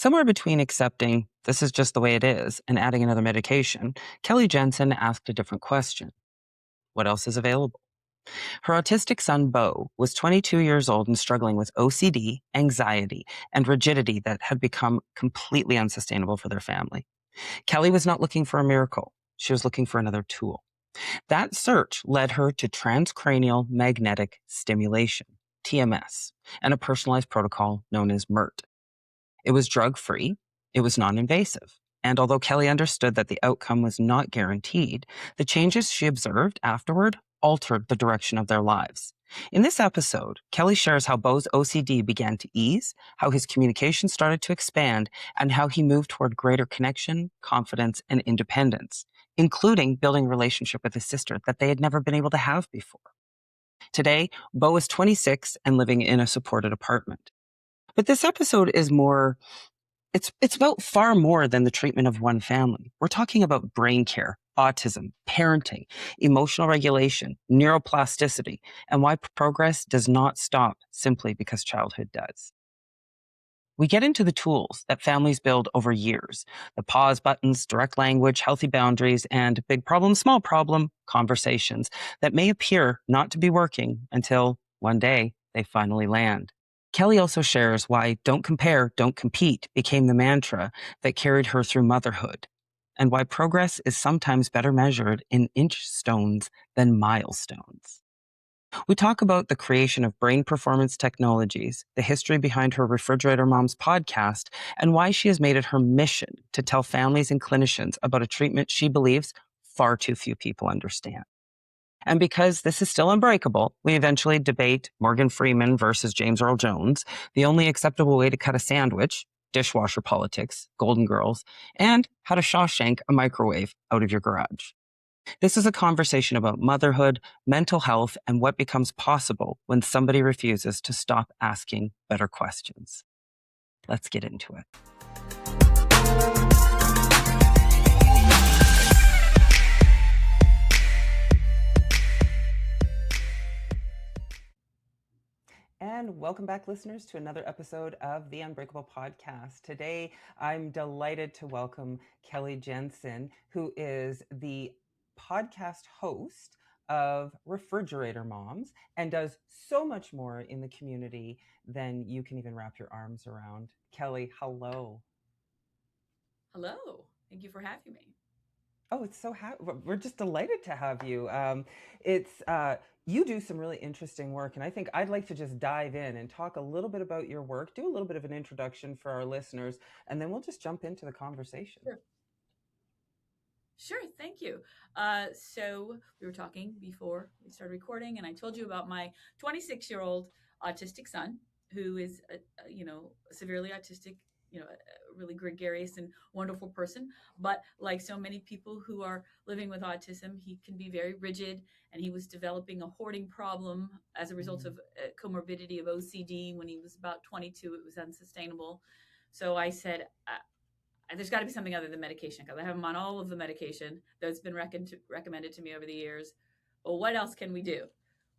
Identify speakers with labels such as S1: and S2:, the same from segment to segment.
S1: Somewhere between accepting this is just the way it is and adding another medication, Kelley Jensen asked a different question. What else is available? Her autistic son, Beau, was 22 years old and struggling with OCD, anxiety, and rigidity that had become completely unsustainable for their family. Kelley was not looking for a miracle. She was looking for another tool. That search led her to transcranial magnetic stimulation, TMS, and a personalized protocol known as MERT. It was drug-free, it was non-invasive, and although Kelley understood that the outcome was not guaranteed, the changes she observed afterward altered the direction of their lives. In this episode, Kelley shares how Beau's OCD began to ease, how his communication started to expand, and how he moved toward greater connection, confidence, and independence, including building a relationship with his sister that they had never been able to have before. Today, Beau is 26 and living in a supported apartment. But this episode is more, it's about far more than the treatment of one family. We're talking about brain care, autism, parenting, emotional regulation, neuroplasticity, and why progress does not stop simply because childhood does. We get into the tools that families build over years, the pause buttons, direct language, healthy boundaries, and big problem, small problem conversations that may appear not to be working until one day they finally land. Kelley also shares why don't compare, don't compete became the mantra that carried her through motherhood, and why progress is sometimes better measured in inch stones than milestones. We talk about the creation of brain performance technologies, the history behind her Refrigerator Moms podcast, and why she has made it her mission to tell families and clinicians about a treatment she believes far too few people understand. And because this is still unbreakable, we eventually debate Morgan Freeman versus James Earl Jones, the only acceptable way to cut a sandwich, dishwasher politics, Golden Girls, and how to Shawshank a microwave out of your garage. This is a conversation about motherhood, mental health, and what becomes possible when somebody refuses to stop asking better questions. Let's get into it. And welcome back, listeners, to another episode of the Unbreakable Podcast. Today, I'm delighted to welcome Kelley Jensen, who is the podcast host of Refrigerator Moms and does so much more in the community than you can even wrap your arms around. Kelley, hello.
S2: Hello. Thank you for having me.
S1: Oh, it's so happy. We're just delighted to have you. You do some really interesting work, and I think I'd like to just dive in and talk a little bit about your work, do a little bit of an introduction for our listeners, and then we'll just jump into the conversation.
S2: Sure. Thank you. So we were talking before we started recording, and I told you about my 26-year-old autistic son, who is, severely autistic, a really gregarious and wonderful person. But like so many people who are living with autism, he can be very rigid, and he was developing a hoarding problem as a result of comorbidity of OCD. When he was about 22, it was unsustainable. So I said, there's got to be something other than medication, because I have him on all of the medication that's been recommended to me over the years. Well, what else can we do?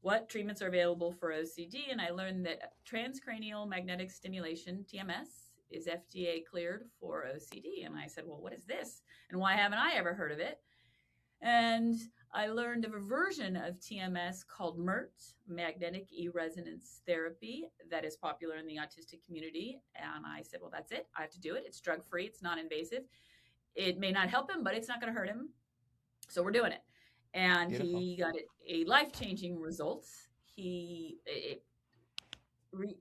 S2: What treatments are available for OCD? And I learned that transcranial magnetic stimulation, TMS, is FDA cleared for OCD. And I said, well, what is this? And why haven't I ever heard of it? And I learned of a version of TMS called MERT, magnetic e-resonance therapy, that is popular in the autistic community. And I said, well, that's it. I have to do it. It's drug-free. It's non-invasive. It may not help him, but it's not going to hurt him. So we're doing it. And
S1: Beautiful.
S2: He got a life-changing results. It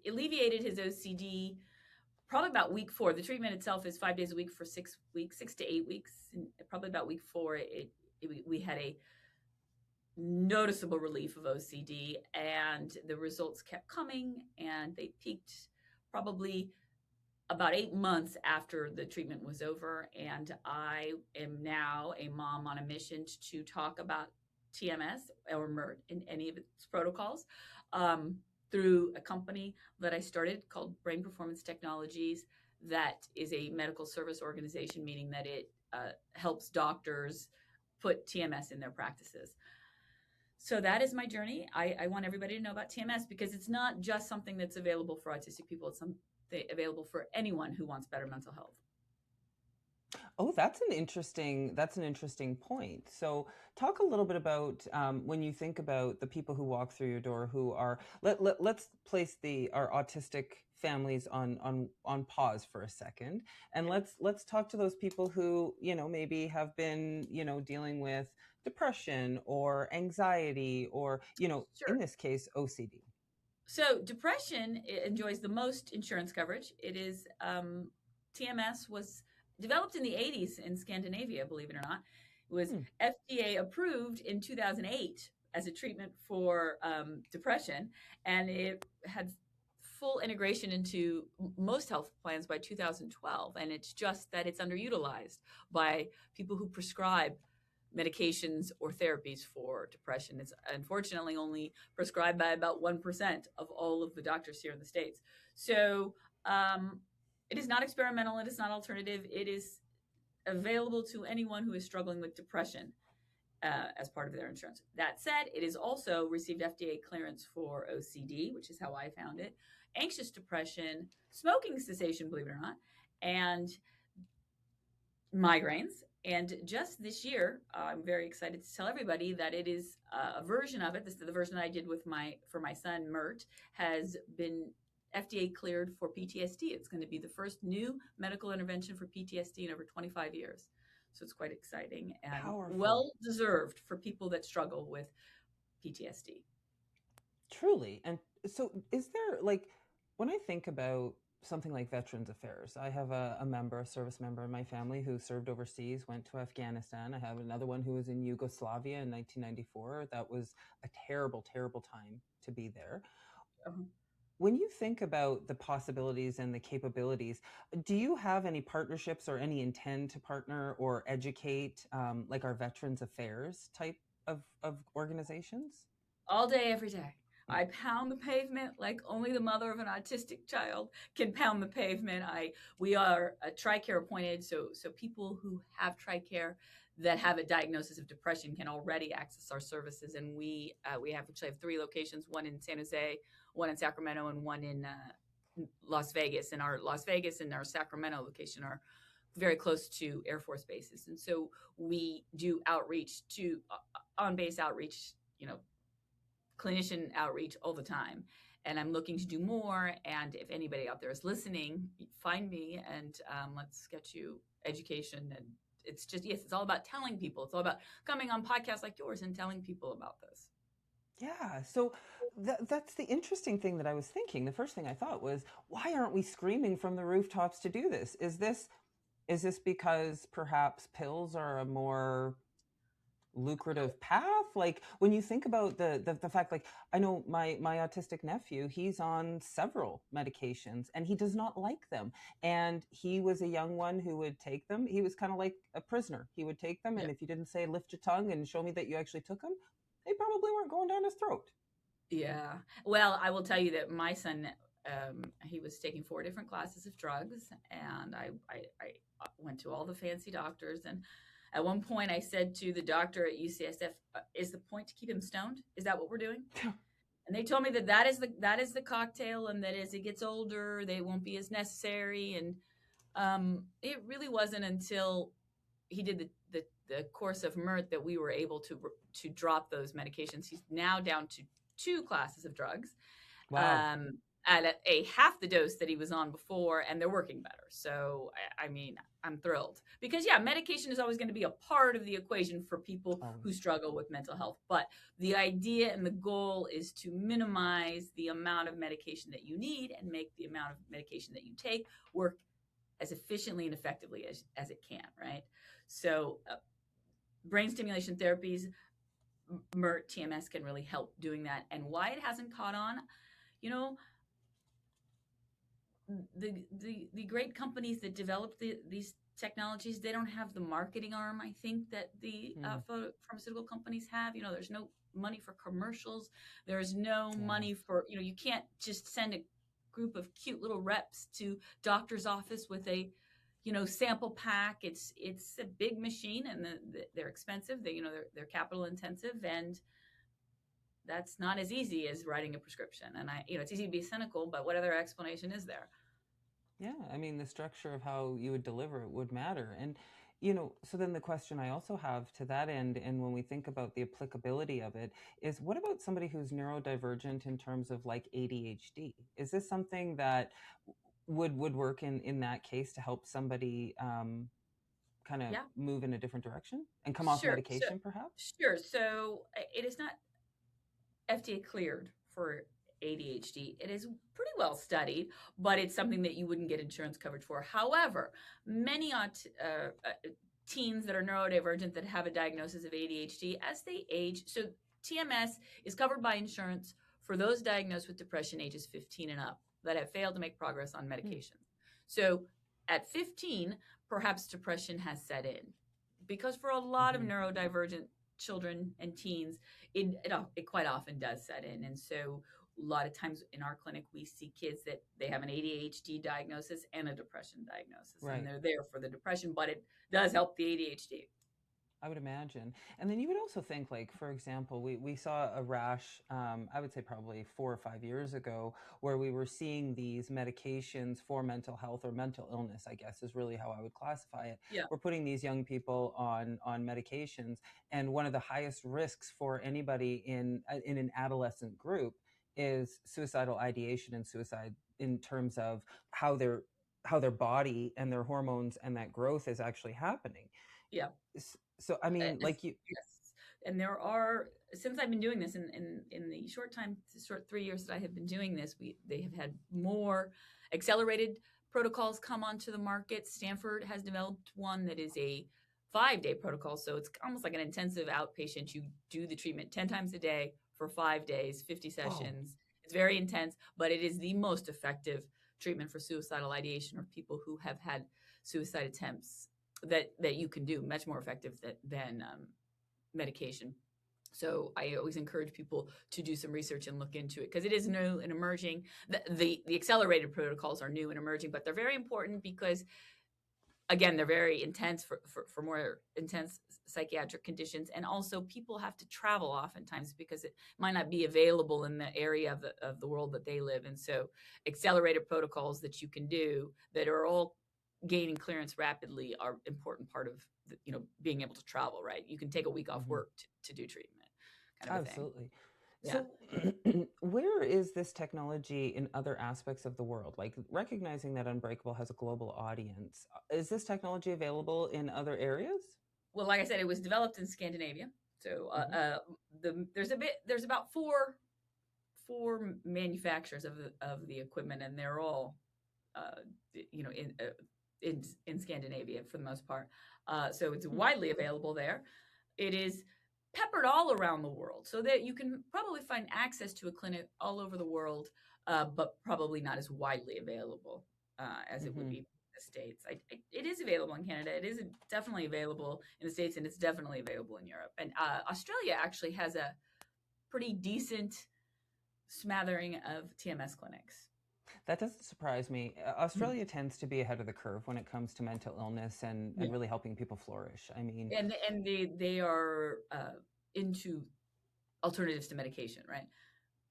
S2: alleviated his OCD probably about week 4. The treatment itself is 5 days a week for 6 weeks, 6 to 8 weeks. And probably about week 4, we had a noticeable relief of OCD, and the results kept coming, and they peaked probably about 8 months after the treatment was over. And I am now a mom on a mission to talk about TMS or MERT in any of its protocols through a company that I started called Brain Performance Technologies. That is a medical service organization, meaning that it helps doctors put TMS in their practices. So that is my journey. I want everybody to know about TMS, because it's not just something that's available for autistic people. It's available for anyone who wants better mental health.
S1: Oh, that's an interesting point. So, talk a little bit about when you think about the people who walk through your door who are let's place our autistic families on pause for a second, and
S2: Okay.
S1: let's talk to those people who maybe have been dealing with depression or anxiety or in
S2: Sure.
S1: this case OCD.
S2: So depression enjoys the most insurance coverage. It is TMS was developed in the 80s in Scandinavia, believe it or not. It was
S1: Hmm.
S2: FDA approved in 2008 as a treatment for depression, and it had full integration into most health plans by 2012. And it's just that it's underutilized by people who prescribe medications or therapies for depression. It's unfortunately only prescribed by about 1% of all of the doctors here in the States. So it is not experimental, it is not alternative, it is available to anyone who is struggling with depression as part of their insurance. That said, it is also received FDA clearance for OCD, which is how I found it, anxious depression, smoking cessation, believe it or not, and migraines. And just this year, I'm very excited to tell everybody that it is a version of it. This is the version I did for my son Mert, has been FDA cleared for PTSD. It's going to be the first new medical intervention for PTSD in over 25 years. So it's quite exciting and
S1: Powerful.
S2: well deserved for people that struggle with PTSD.
S1: Truly. And so, is there, like, when I think about something like Veterans Affairs, I have a service member in my family who served overseas, went to Afghanistan. I have another one who was in Yugoslavia in 1994. That was a terrible, terrible time to be there.
S2: Um,
S1: When you think about the possibilities and the capabilities, do you have any partnerships or any intend to partner or educate, like our Veterans Affairs type of organizations?
S2: all day, every day. I pound the pavement like only the mother of an autistic child can pound the pavement. We are a TRICARE appointed, so people who have TRICARE that have a diagnosis of depression can already access our services, and we actually have 3 locations: one in San Jose, one in Sacramento, and one in Las Vegas. And our Las Vegas and our Sacramento location are very close to Air Force bases, and so we do outreach to on base outreach. Clinician outreach all the time, and I'm looking to do more. And if anybody out there is listening, find me and let's get you education. And it's just, yes, it's all about telling people. It's all about coming on podcasts like yours and telling people about this.
S1: Yeah, so that's the interesting thing that I was thinking. The first thing I thought was, why aren't we screaming from the rooftops to do this? Is this because perhaps pills are a more lucrative path? Like when you think about the fact, like I know my autistic nephew, he's on several medications and he does not like them. And he was a young one who would take them. He was kind of like a prisoner. He would take them,
S2: Yeah.
S1: and if you didn't say lift your tongue and show me that you actually took them, they probably weren't going down his throat.
S2: Yeah. Well, I will tell you that my son, he was taking 4 different classes of drugs, and I went to all the fancy doctors. And at one point, I said to the doctor at UCSF, "Is the point to keep him stoned? Is that what we're doing?" And they told me that is the cocktail, and that as he gets older, they won't be as necessary. And it really wasn't until he did the course of Mert that we were able to drop those medications. He's now down to 2 classes of drugs
S1: Wow.
S2: um, at a half the dose that he was on before, and they're working better. So I mean, I'm thrilled because yeah, medication is always going to be a part of the equation for people who
S1: Always.
S2: struggle with mental health. But the idea and the goal is to minimize the amount of medication that you need and make the amount of medication that you take work as efficiently and effectively as it can, right? So brain stimulation therapies, MERT, TMS can really help doing that. And why it hasn't caught on, you know, the great companies that develop these technologies, they don't have the marketing arm, I think, that the
S1: Hmm.
S2: pharmaceutical companies have. There's no money for commercials. There's no
S1: Yeah.
S2: money for, you can't just send a group of cute little reps to doctor's office with a sample pack. It's a big machine, and they're expensive. They're capital intensive, and that's not as easy as writing a prescription. And it's easy to be cynical, but what other explanation is there?
S1: Yeah, I mean, the structure of how you would deliver it would matter. And, so then the question I also have to that end, and when we think about the applicability of it, is what about somebody who's neurodivergent in terms of like ADHD? Is this something that would work in that case to help somebody kind of
S2: Yeah,
S1: move in a different direction and come off
S2: sure. So,
S1: medication, perhaps?
S2: sure. So it is not FDA cleared for ADHD. It is pretty well studied, but it's something that you wouldn't get insurance coverage for. However, many teens that are neurodivergent that have a diagnosis of ADHD as they age, so TMS is covered by insurance for those diagnosed with depression ages 15 and up that have failed to make progress on
S1: Hmm.
S2: medication. So at 15, perhaps depression has set in because for a lot of
S1: Mm-hmm.
S2: neurodivergent children and teens, it quite often does set in. And so a lot of times in our clinic, we see kids that they have an ADHD diagnosis and a depression diagnosis, and
S1: Right.
S2: they're there for the depression, but it does help the ADHD.
S1: I would imagine. And then you would also think, like, for example, we saw a rash, I would say probably 4 or 5 years ago, where we were seeing these medications for mental health or mental illness, I guess is really how I would classify it.
S2: Yeah,
S1: We're putting these young people on medications. And one of the highest risks for anybody in an adolescent group is suicidal ideation and suicide in terms of how their body and their hormones and that growth is actually happening.
S2: yeah.
S1: So, I mean, like you,
S2: Yes. And there are, since I've been doing this in the short 3 years that I have been doing this, they have had more accelerated protocols come onto the market. Stanford has developed one that is a 5-day protocol. So it's almost like an intensive outpatient. You do the treatment 10 times a day for 5 days, 50
S1: whoa,
S2: sessions. It's very intense, but it is the most effective treatment for suicidal ideation or people who have had suicide attempts that you can do, much more effective than medication. So I always encourage people to do some research and look into it because it is new and emerging. The accelerated protocols are new and emerging, but they're very important because again, they're very intense for more intense psychiatric conditions. And also people have to travel oftentimes because it might not be available in the area of the world that they live in. So accelerated protocols that you can do that are all gaining clearance rapidly are important part of being able to travel, right? You can take a week off
S1: hmm,
S2: work to do treatment kind of a thing.
S1: absolutely.
S2: Yeah.
S1: So, where is this technology in other aspects of the world? Like recognizing that Unbreakable has a global audience, is this technology available in other areas?
S2: Well, like I said, it was developed in Scandinavia. So
S1: Hmm.
S2: there's about four manufacturers of the equipment, and they're all uh, you know in uh, in Scandinavia for the most part. So it's
S1: Hmm.
S2: widely available there. It is peppered all around the world, so that you can probably find access to a clinic all over the world, but probably not as widely available as it would
S1: Hmm.
S2: be in the States. It is available in Canada. It is definitely available in the States, and it's definitely available in Europe. And Australia actually has a pretty decent smattering of TMS clinics.
S1: That doesn't surprise me. Australia tends to be ahead of the curve when it comes to mental illness and really helping people flourish. I mean,
S2: And they are into alternatives to medication, right?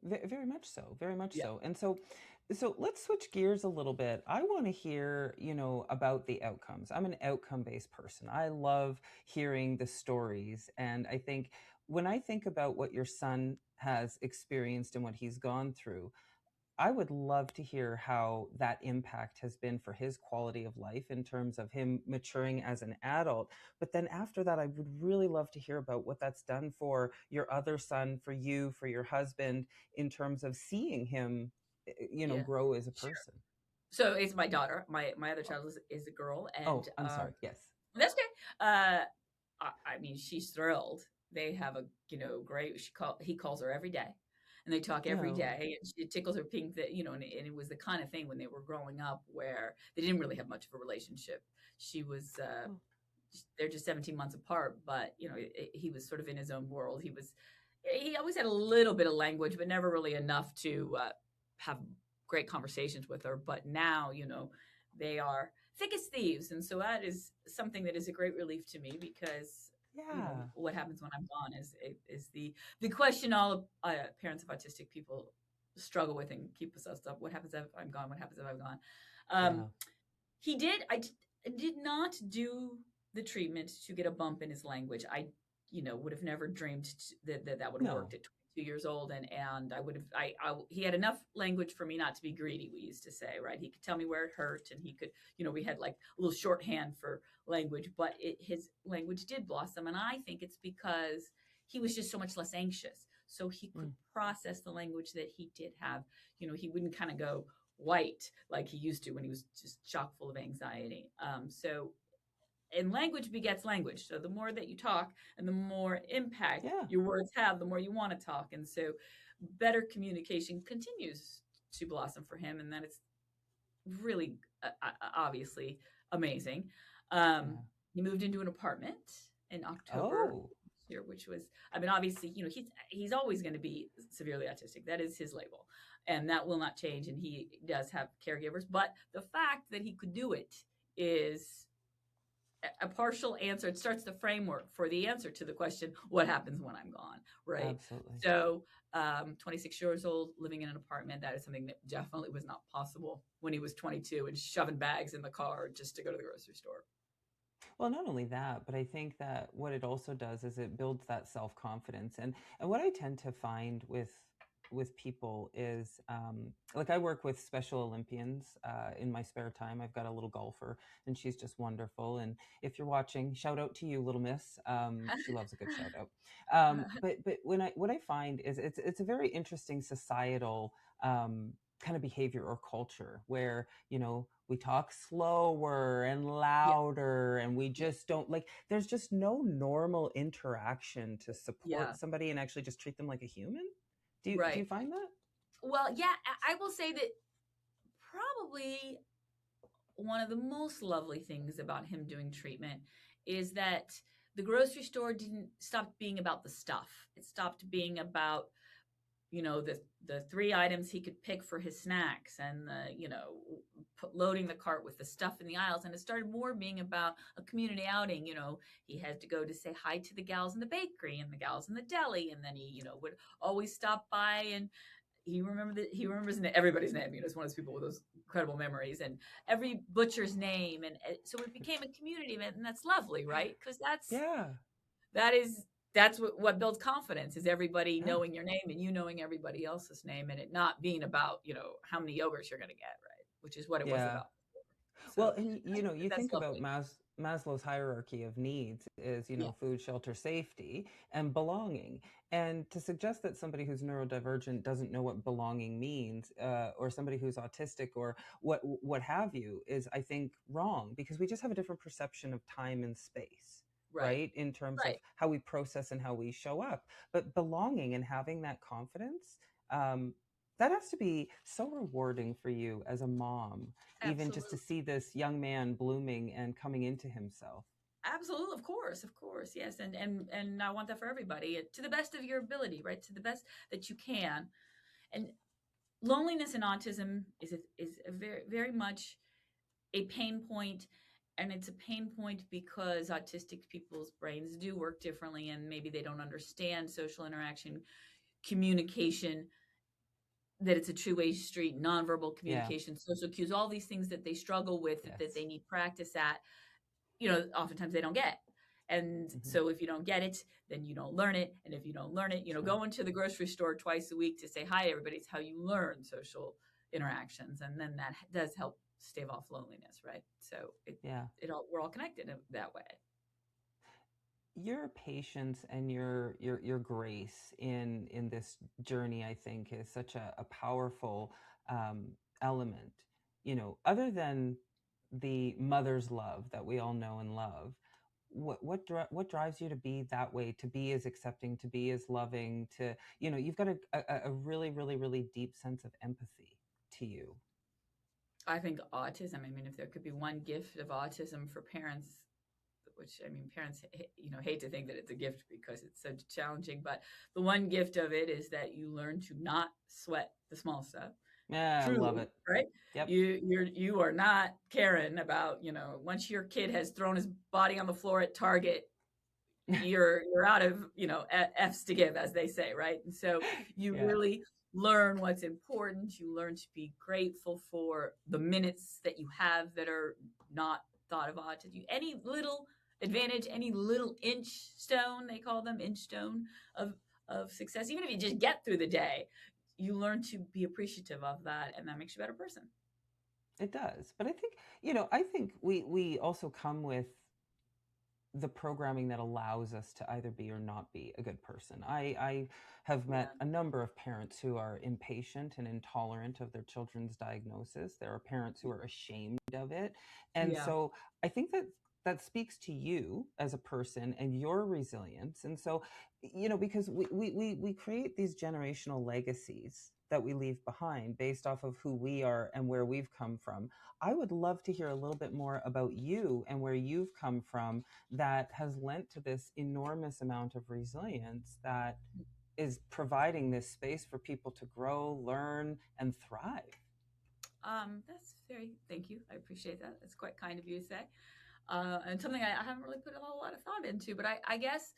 S1: Very much so, very much
S2: Yeah.
S1: so. And so let's switch gears a little bit. I want to hear, about the outcomes. I'm an outcome-based person. I love hearing the stories. And I think when I think about what your son has experienced and what he's gone through, I would love to hear how that impact has been for his quality of life in terms of him maturing as an adult. But then after that, I would really love to hear about what that's done for your other son, for you, for your husband, in terms of seeing him,
S2: Yeah,
S1: grow as a
S2: sure.
S1: person.
S2: So it's my daughter. My other
S1: Oh,
S2: child is a girl, and
S1: oh, I'm sorry. Yes.
S2: that's okay. I mean, she's thrilled. They have a great. He calls her every day, and they talk every
S1: Oh,
S2: day. And it tickles her pink that and it was the kind of thing when they were growing up where they didn't really have much of a relationship. She was
S1: oh,
S2: they're just 17 months apart, but he was sort of in his own world. He always had a little bit of language, but never really enough to have great conversations with her. But now, they are thick as thieves, and so that is something that is a great relief to me because
S1: yeah.
S2: what happens when I'm gone is the question all parents of autistic people struggle with and keep us up. What happens if I'm gone? What happens if I'm gone? Um,
S1: Yeah.
S2: he did. I did not do the treatment to get a bump in his language. I, would have never dreamed that would have worked
S1: No.
S2: at 22 years old, and I would have. He had enough language for me not to be greedy. We used to say, right? He could tell me where it hurt, and he could, we had like a little shorthand for language, but his language did blossom, and I think it's because he was just so much less anxious, so he could
S1: Mm.
S2: process the language that he did have. He wouldn't kind of go white like he used to when he was just chock full of anxiety. And language begets language. So the more that you talk and the more impact
S1: Yeah.
S2: your words have, the more you want to talk. And so better communication continues to blossom for him. And that is really obviously amazing. Um,
S1: Yeah.
S2: he moved into an apartment in October
S1: Oh.
S2: here, which was, I mean, obviously, he's always going to be severely autistic. That is his label, and that will not change. And he does have caregivers, but the fact that he could do it is a partial answer. It starts the framework for the answer to the question, what happens when I'm gone, right?
S1: Absolutely.
S2: So 26 years old, living in an apartment, that is something that definitely was not possible when he was 22 and shoving bags in the car just to go to the grocery store.
S1: Well, not only that, but I think that what it also does is it builds that self-confidence. And what I tend to find with people is like I work with Special Olympians in my spare time. I've got a little golfer, and she's just wonderful. And if you're watching, shout out to you, little miss. She loves a good shout out. But what I find is it's a very interesting societal kind of behavior or culture where we talk slower and
S2: Yeah,
S1: louder, and we
S2: yeah,
S1: just don't like, there's just no normal interaction to
S2: yeah,
S1: support somebody and actually just treat them like a human. Do you
S2: right.
S1: find that?
S2: Well, yeah, I will say that probably one of the most lovely things about him doing treatment is that the grocery store didn't stop being about the stuff. It stopped being about the three items he could pick for his snacks and loading the cart with the stuff in the aisles, and it started more being about a community outing. He had to go to say hi to the gals in the bakery and the gals in the deli, and then he would always stop by, and he remembers everybody's name. He's one of those people with those incredible memories, and every butcher's name, and so it became a community event, and that's lovely, right? Because
S1: Yeah.
S2: that is that's what builds confidence, is everybody
S1: Yeah.
S2: knowing your name and you knowing everybody else's name, and it not being about how many yogurts you're going to get, right? Which is what it was
S1: Yeah.
S2: about.
S1: Well,
S2: So
S1: and you
S2: that's
S1: think about
S2: lovely.
S1: Maslow's hierarchy of needs is,
S2: Yeah,
S1: food, shelter, safety, and belonging. And to suggest that somebody who's neurodivergent doesn't know what belonging means, or somebody who's autistic or what have you, is, I think, wrong, because we just have a different perception of time and space,
S2: right,
S1: right? In terms of
S2: right,
S1: how we process and how we show up. But belonging and having that confidence, um, that has to be so rewarding for you as a mom, even just to
S2: absolutely.
S1: see this young man blooming and coming into himself.
S2: Absolutely, of course, yes, and I want that for everybody, to the best of your ability, right? To the best that you can. And loneliness and autism is a very very much a pain point, and it's a pain point because autistic people's brains do work differently, and maybe they don't understand social interaction, communication, that it's a two-way street, nonverbal
S1: Yeah.
S2: communication, social cues, all these things that they struggle with, that
S1: Yes.
S2: they need practice at, oftentimes they don't get. And
S1: Hmm.
S2: so if you don't get it, then you don't learn it. And if you don't learn it,
S1: That's right.
S2: going to the grocery store twice a week to say hi, everybody, is how you learn social interactions. And then that does help stave off loneliness, right? So
S1: Yeah.
S2: we're all connected in that way.
S1: Your patience and your grace in this journey, I think, is such a powerful um, element. Other than the mother's love that we all know and love, what drives you to be that way, to be as accepting, to be as loving, to you've got a really really really deep sense of empathy to you.
S2: I think autism, I mean, if there could be one gift of autism for parents, which I mean, parents, hate to think that it's a gift because it's so challenging, but the one gift of it is that you learn to not sweat the small stuff.
S1: Yeah, I love
S2: Truly,
S1: it.
S2: right?
S1: Yep.
S2: You are not caring about, once your kid has thrown his body on the floor at Target, you're out of, F's to give, as they say, right? And so you
S1: Yeah.
S2: really learn what's important. You learn to be grateful for the minutes that you have that are not thought of autism. Any little advantage, any little inch stone, they call them inch stone of success. Even if you just get through the day, you learn to be appreciative of that, and that makes you a better person.
S1: It does. But I think, I think we also come with the programming that allows us to either be or not be a good person. I have met
S2: Yeah.
S1: a number of parents who are impatient and intolerant of their children's diagnosis. There are parents who are ashamed of it. And
S2: Yeah.
S1: so I think that speaks to you as a person and your resilience. And so, because we create these generational legacies that we leave behind based off of who we are and where we've come from. I would love to hear a little bit more about you and where you've come from that has lent to this enormous amount of resilience that is providing this space for people to grow, learn, and thrive.
S2: That's thank you. I appreciate that. That's quite kind of you to say. And something I haven't really put a whole lot of thought into, but I guess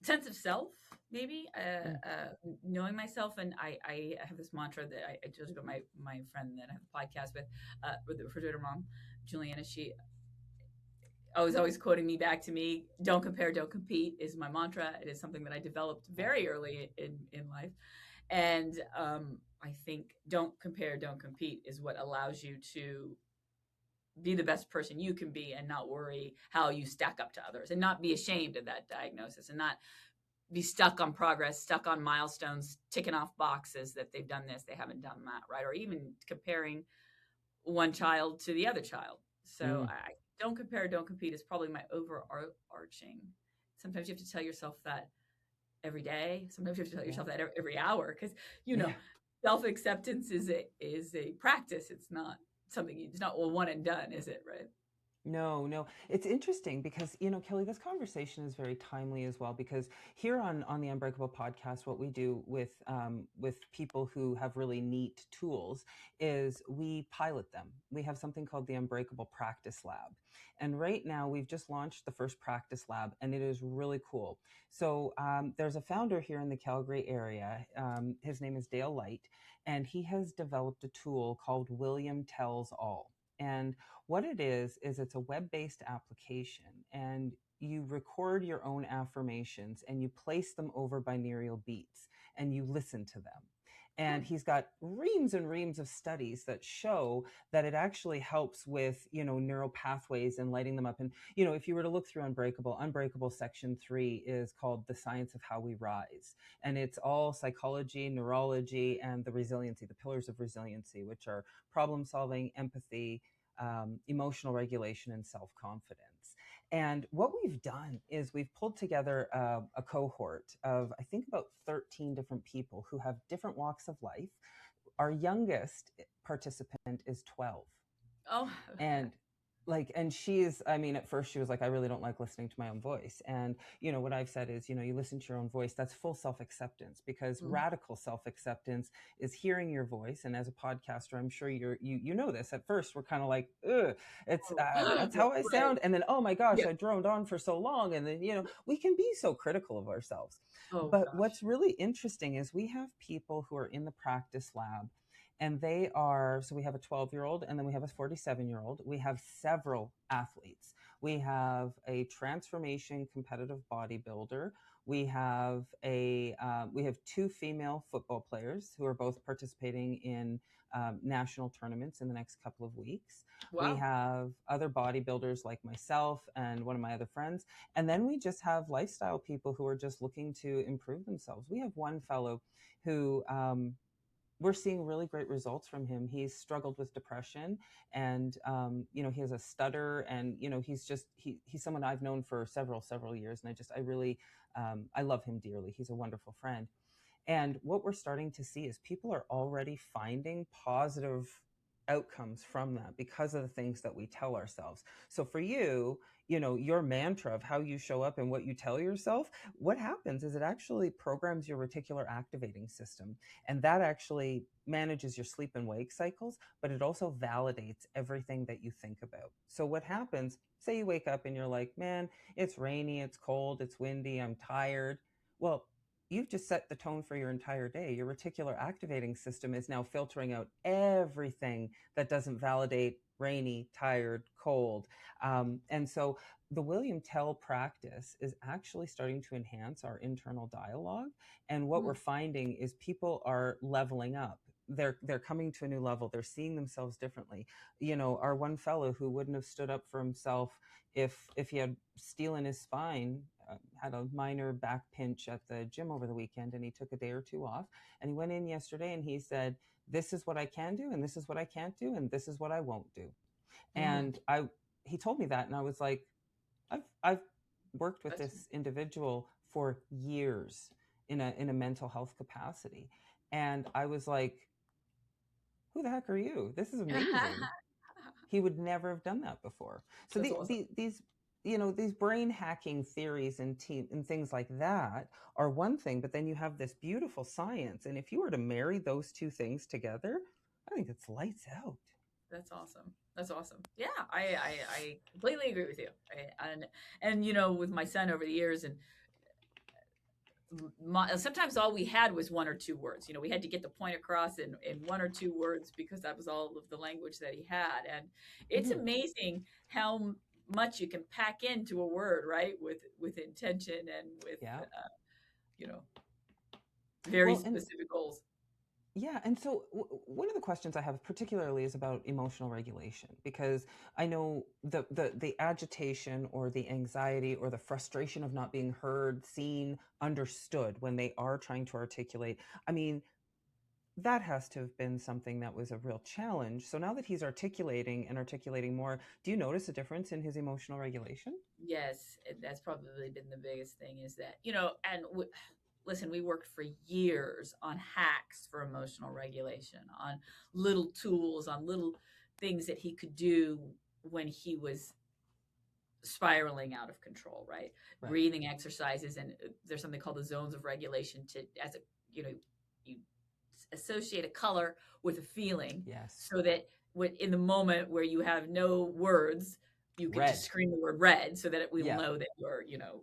S2: sense of self, maybe
S1: Mm.
S2: knowing myself. And I have this mantra that I told you about my friend that I have a podcast with the refrigerator mom, Juliana. She always quoting me back to me. Don't compare, don't compete is my mantra. It is something that I developed very early in life. And I think don't compare, don't compete is what allows you to be the best person you can be and not worry how you stack up to others and not be ashamed of that diagnosis and not be stuck on progress, stuck on milestones, ticking off boxes that they've done this, they haven't done that, right? Or even comparing one child to the other child. So
S1: Mm.
S2: I don't compare, don't compete is probably my overarching. Sometimes you have to tell yourself that every day. Sometimes you have to tell
S1: Yeah.
S2: yourself that every hour because
S1: Yeah.
S2: self acceptance is a practice. It's not something it's not one and done, is it? Right?
S1: No, no. It's interesting because, Kelley, this conversation is very timely as well, because here on the Unbreakable podcast, what we do with people who have really neat tools is we pilot them. We have something called the Unbreakable Practice Lab. And right now we've just launched the first practice lab, and it is really cool. So there's a founder here in the Calgary area. His name is Dale Light, and he has developed a tool called William Tells All. And what it is it's a web-based application, and you record your own affirmations and you place them over binaural beats and you listen to them. And he's got reams and reams of studies that show that it actually helps with, neural pathways and lighting them up. And, if you were to look through Unbreakable section 3 is called The Science of How We Rise. And it's all psychology, neurology, and the resiliency, the pillars of resiliency, which are problem solving, empathy, emotional regulation, and self-confidence. And what we've done is we've pulled together a cohort of, I think, about 13 different people who have different walks of life. Our youngest participant is 12.
S2: Oh,
S1: And and she's, I mean, at first she was like, I really don't like listening to my own voice. And, what I've said is, you listen to your own voice, that's full self-acceptance, because radical self-acceptance is hearing your voice. And as a podcaster, I'm sure you know this. At first, we're kind of like, ugh, it's, that's how I
S2: right.
S1: sound. And then, oh my gosh,
S2: Yeah.
S1: I droned on for so long. And then, we can be so critical of ourselves.
S2: Oh
S1: But
S2: gosh.
S1: what's really interesting is we have people who are in the practice lab, and they are, so we have a 12-year-old, and then we have a 47-year-old. We have several athletes. We have a transformation competitive bodybuilder. We have we have two female football players who are both participating in national tournaments in the next couple of weeks. We
S2: Wow.
S1: have other bodybuilders like myself and one of my other friends. And then we just have lifestyle people who are just looking to improve themselves. We have one fellow who, we're seeing really great results from him. He's struggled with depression, and he has a stutter, and he's someone I've known for several years, and I really I love him dearly. He's a wonderful friend. And what we're starting to see is people are already finding positive outcomes from that because of the things that we tell ourselves. So for you, your mantra of how you show up and what you tell yourself, what happens is it actually programs your reticular activating system. And that actually manages your sleep and wake cycles, but it also validates everything that you think about. So what happens, say you wake up and you're like, man, it's rainy, it's cold, it's windy, I'm tired. Well, you've just set the tone for your entire day. Your reticular activating system is now filtering out everything that doesn't validate rainy, tired, cold. And so the William Tell practice is actually starting to enhance our internal dialogue. And what we're finding is people are leveling up. They're coming to a new level. They're seeing themselves differently. You know, our one fellow who wouldn't have stood up for himself if he had steel in his spine, had a minor back pinch at the gym over the weekend, and he took a day or two off, and he went in yesterday and he said, this is what I can do, and this is what I can't do, and this is what I won't do. And he told me that, and I was like, I've worked with this individual for years in a mental health capacity, and I was like, who the heck are you? This is amazing. He would never have done that before. So these these brain hacking theories and things like that are one thing, but then you have this beautiful science, and if you were to marry those two things together, I think it's lights out.
S2: That's awesome. That's awesome. Yeah, I completely agree with you. And you know, with my son over the years, and sometimes all we had was one or two words. You know, we had to get the point across in one or two words because that was all of the language that he had. And it's amazing how much you can pack into a word, right? With intention and with you know, very specific goals.
S1: Yeah. And so one of the questions I have particularly is about emotional regulation, because I know the agitation or the anxiety or the frustration of not being heard, seen, understood when they are trying to articulate. I mean, that has to have been something that was a real challenge. So now that he's articulating and articulating more, do you notice a difference in his emotional regulation?
S2: Yes, that's probably been the biggest thing, is that, you know, and listen, we worked for years on hacks for emotional regulation, on little tools, on little things that he could do when he was spiraling out of control, right? Breathing exercises, and there's something called the zones of regulation as a, you know, you associate a color with a feeling, so that in the moment where you have no words, you can just scream the word red, so that we'll know that you're, you know,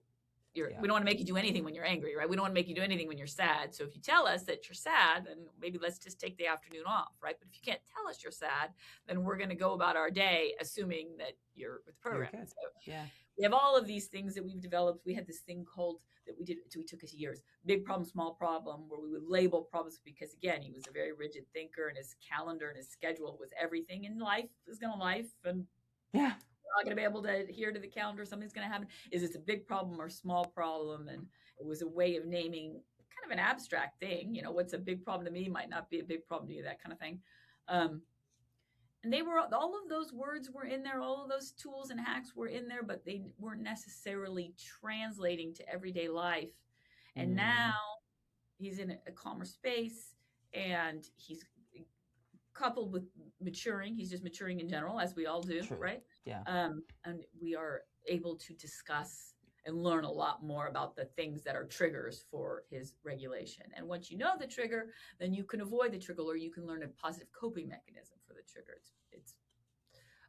S2: we don't want to make you do anything when you're angry, right? We don't want to make you do anything when you're sad. So if you tell us that you're sad, then maybe let's just take the afternoon off, right? But if you can't tell us you're sad, then we're going to go about our day assuming that you're with the program. So we have all of these things that we've developed. We had this thing called, that we took us years, big problem, small problem, where we would label problems, because again, he was a very rigid thinker, and his calendar and his schedule was everything in life is going to life. And not going to be able to adhere to the calendar. Something's going to happen. Is it a big problem or small problem? And it was a way of naming kind of an abstract thing. You know, what's a big problem to me might not be a big problem to you, that kind of thing. And they were, all of those words were in there. All of those tools and hacks were in there, but they weren't necessarily translating to everyday life. And now he's in a calmer space, and he's coupled with maturing. He's just maturing in general, as we all do, right?
S1: Yeah.
S2: And we are able to discuss and learn a lot more about the things that are triggers for his regulation. And once you know the trigger, then you can avoid the trigger, or you can learn a positive coping mechanism for the trigger. It's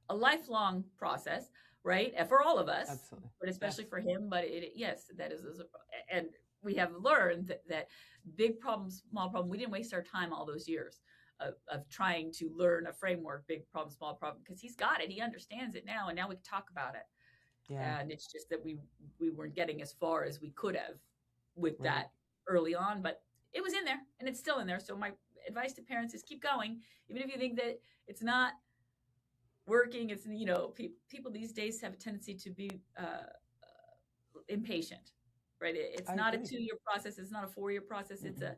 S2: a lifelong process, right? And for all of us, but especially for him. But that is, and we have learned that big problem, small problem, we didn't waste our time all those years of trying to learn a framework, big problem, small problem, because he's got it. He understands it now, and now we can talk about it. And it's just that we weren't getting as far as we could have with that early on, but it was in there, and it's still in there. So my advice to parents is keep going, even if you think that it's not working. It's, you know, people these days have a tendency to be impatient, right? It's not a 2-year process. It's not a 4-year process. It's a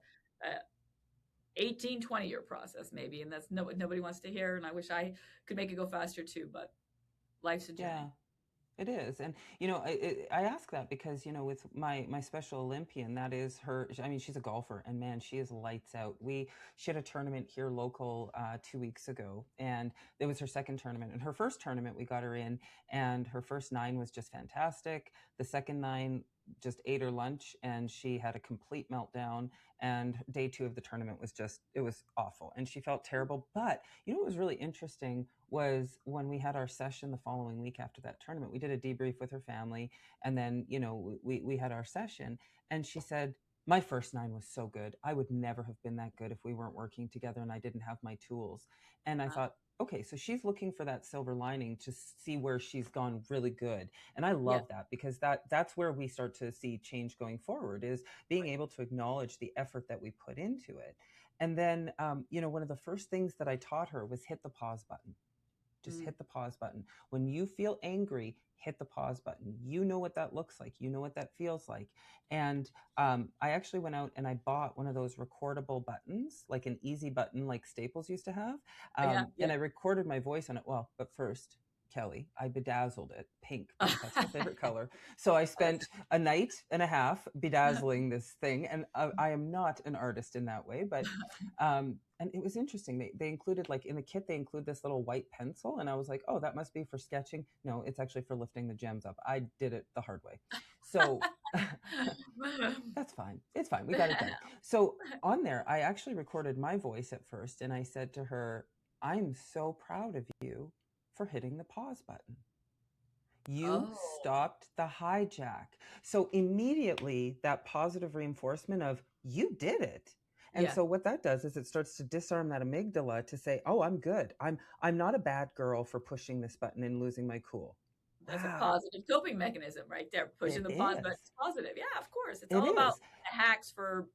S2: 18, 20-year process maybe. And that's what nobody wants to hear. And I wish I could make it go faster too, but life's a journey.
S1: Yeah, it is. And, you know, I ask that because, you know, with my special Olympian, that is her, I mean, she's a golfer, and man, she is lights out. She had a tournament here local 2 weeks ago, and it was her second tournament. And her first tournament, we got her in, and her first 9 was just fantastic. The second 9 just ate her lunch, and she had a complete meltdown. And day 2 of the tournament was it was awful, and she felt terrible. But you know what was really interesting was when we had our session the following week after that tournament, we did a debrief with her family, and then, you know, we had our session, and she said, My first 9 was so good. I would never have been that good if we weren't working together and I didn't have my tools. And I
S2: Uh,
S1: thought, okay, so she's looking for that silver lining to see where she's gone really good. And I
S2: yeah,
S1: love that because that's where we start to see change going forward, is being
S2: right.
S1: able to acknowledge the effort that we put into it. And then, one of the first things that I taught her was hit the pause button. Just
S2: Mm.
S1: hit the pause button. When you feel angry, hit the pause button. You know what that looks like. You know what that feels like. And I actually went out and I bought one of those recordable buttons, like an easy button, like Staples used to have.
S2: Yeah, yeah.
S1: And I recorded my voice on it. Well, but first, Kelley, I bedazzled it pink because that's my favorite color. So I spent a night and a half bedazzling this thing. And I am not an artist in that way, but and it was interesting. They included, like, in the kit, they include this little white pencil. And I was like, oh, that must be for sketching. No, it's actually for lifting the gems up. I did it the hard way. So that's fine. It's fine. We got it done. So on there, I actually recorded my voice at first. And I said to her, I'm so proud of you for hitting the pause button. You
S2: Oh,
S1: stopped the hijack. So immediately that positive reinforcement of you did it. And
S2: yeah.
S1: so what that does is it starts to disarm that amygdala to say, "Oh, I'm good. I'm not a bad girl for pushing this button and losing my cool."
S2: That's a
S1: Wow,
S2: positive coping mechanism right there. Pushing
S1: it
S2: the pause button
S1: is.
S2: is positive. Yeah, of course. It's
S1: It
S2: all about
S1: is.
S2: hacks for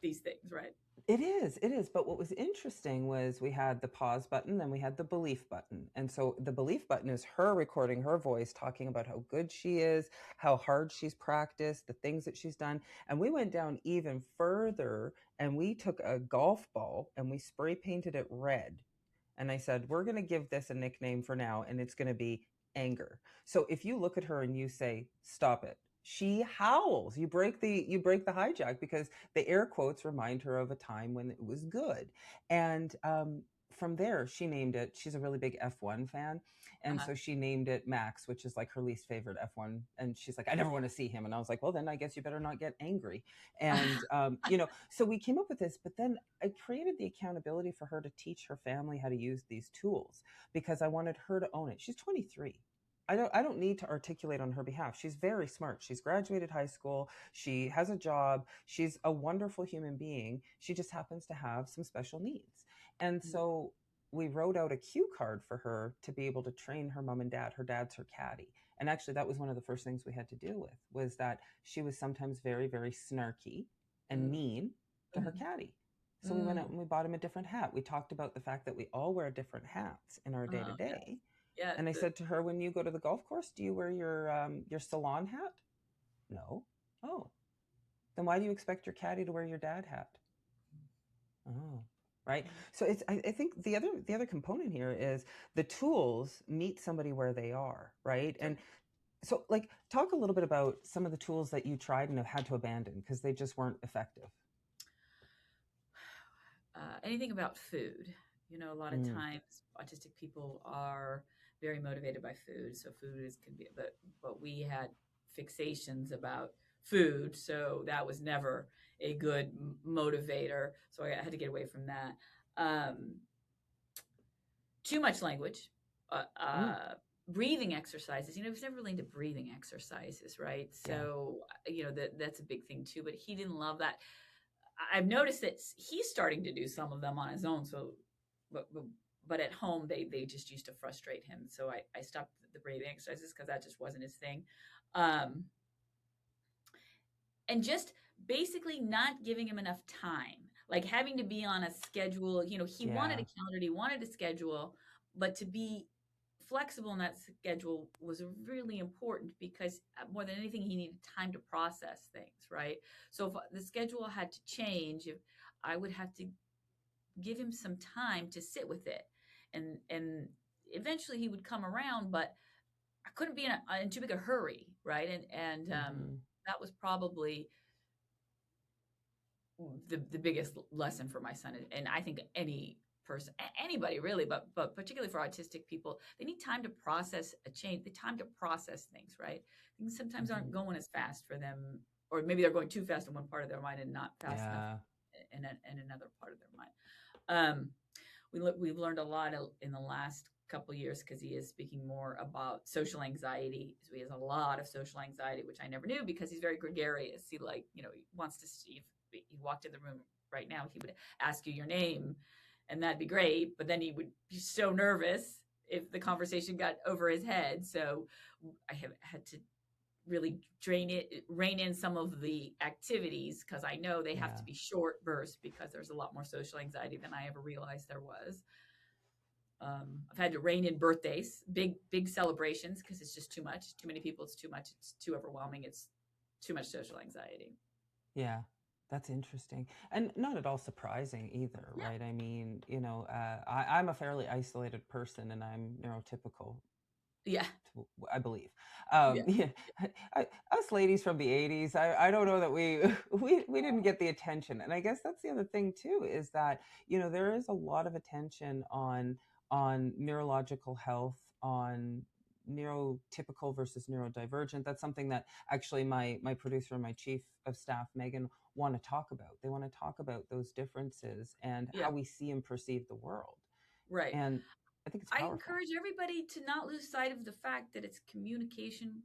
S2: these things, right?
S1: It is. It is. But what was interesting was we had the pause button, then we had the belief button. And so the belief button is her recording her voice, talking about how good she is, how hard she's practiced, the things that she's done. And we went down even further and we took a golf ball and we spray painted it red. And I said, we're going to give this a nickname for now, and it's going to be anger. So if you look at her and you say, stop it, she howls. You break the hijack because the air quotes remind her of a time when it was good. And from there, she named it. She's a really big F1 fan, and
S2: Uh-huh.
S1: so she named it Max, which is like her least favorite F1. And she's like, I never want to see him. And I was like, well, then I guess you better not get angry. And so we came up with this, but then I created the accountability for her to teach her family how to use these tools because I wanted her to own it. She's 23. I don't need to articulate on her behalf. She's very smart. She's graduated high school. She has a job. She's a wonderful human being. She just happens to have some special needs. And
S2: Mm.
S1: so we wrote out a cue card for her to be able to train her mom and dad. Her dad's her caddy. And actually that was one of the first things we had to deal with, was that she was sometimes very, very snarky and
S2: Mm.
S1: mean to her
S2: Mhm.
S1: caddy. So we went
S2: Mm.
S1: out and we bought him a different hat. We talked about the fact that we all wear different hats in our day to
S2: Yeah.
S1: day.
S2: Yeah.
S1: And I said to her, when you go to the golf course, do you wear your salon hat? No. Oh, then why do you expect your caddy to wear your dad hat? Oh, right.
S2: Mm.
S1: So I think the other component here is the tools meet somebody where they are, right?
S2: Sure.
S1: And so, like, talk a little bit about some of the tools that you tried and have had to abandon because they just weren't effective.
S2: Anything about food. A lot of
S1: Mm,
S2: times autistic people are very motivated by food. So food is can be, but we had fixations about food, so that was never a good motivator. So I had to get away from that. Um, Too much language,
S1: mm,
S2: breathing exercises. He was never really into breathing exercises, right?
S1: yeah.
S2: So that's a big thing too. But he didn't love that. I've noticed that he's starting to do some of them on his own. So, but at home they just used to frustrate him. So I stopped the breathing exercises because that just wasn't his thing. Um, and just basically not giving him enough time, like having to be on a schedule. He wanted
S1: Yeah.
S2: a calendar, he wanted a schedule, but to be flexible in that schedule was really important because more than anything, he needed time to process things, right? So if the schedule had to change, if I would have to give him some time to sit with it, and eventually he would come around, but I couldn't be in too big a hurry, right? And
S1: Hmm.
S2: that was probably the biggest lesson for my son. And I think any person, anybody really, but particularly for autistic people, they need time to process a change, the time to process things, right? Things sometimes aren't
S1: Hmm.
S2: going as fast for them, or maybe they're going too fast in one part of their mind and not fast enough
S1: Yeah.
S2: in another part of their mind. um, we've learned a lot in the last couple years because he is speaking more about social anxiety. So he has a lot of social anxiety, which I never knew because he's very gregarious. He he wants to see if he walked in the room right now, he would ask you your name and that'd be great. But then he would be so nervous if the conversation got over his head. So I have had to really rein in some of the activities because I know they have to be short bursts because there's a lot more social anxiety than I ever realized there was. I've had to rein in birthdays, big celebrations because it's just too much. Too many people, it's too much. It's too overwhelming. It's too much social anxiety.
S1: Yeah, that's interesting. And not at all surprising either,
S2: Yeah.
S1: right? I mean, I'm a fairly isolated person and I'm neurotypical,
S2: Yeah.
S1: I believe.
S2: Yeah.
S1: Yeah, us ladies from the 80s, I don't know that we didn't get the attention. And I guess that's the other thing too, is that, there is a lot of attention on neurological health, on neurotypical versus neurodivergent. That's something that actually my producer and my chief of staff, Megan, want to talk about. They want to talk about those differences and
S2: Yeah.
S1: how we see and perceive the world.
S2: Right.
S1: And I think it's
S2: I
S1: powerful.
S2: encourage everybody to not lose sight of the fact that it's communication,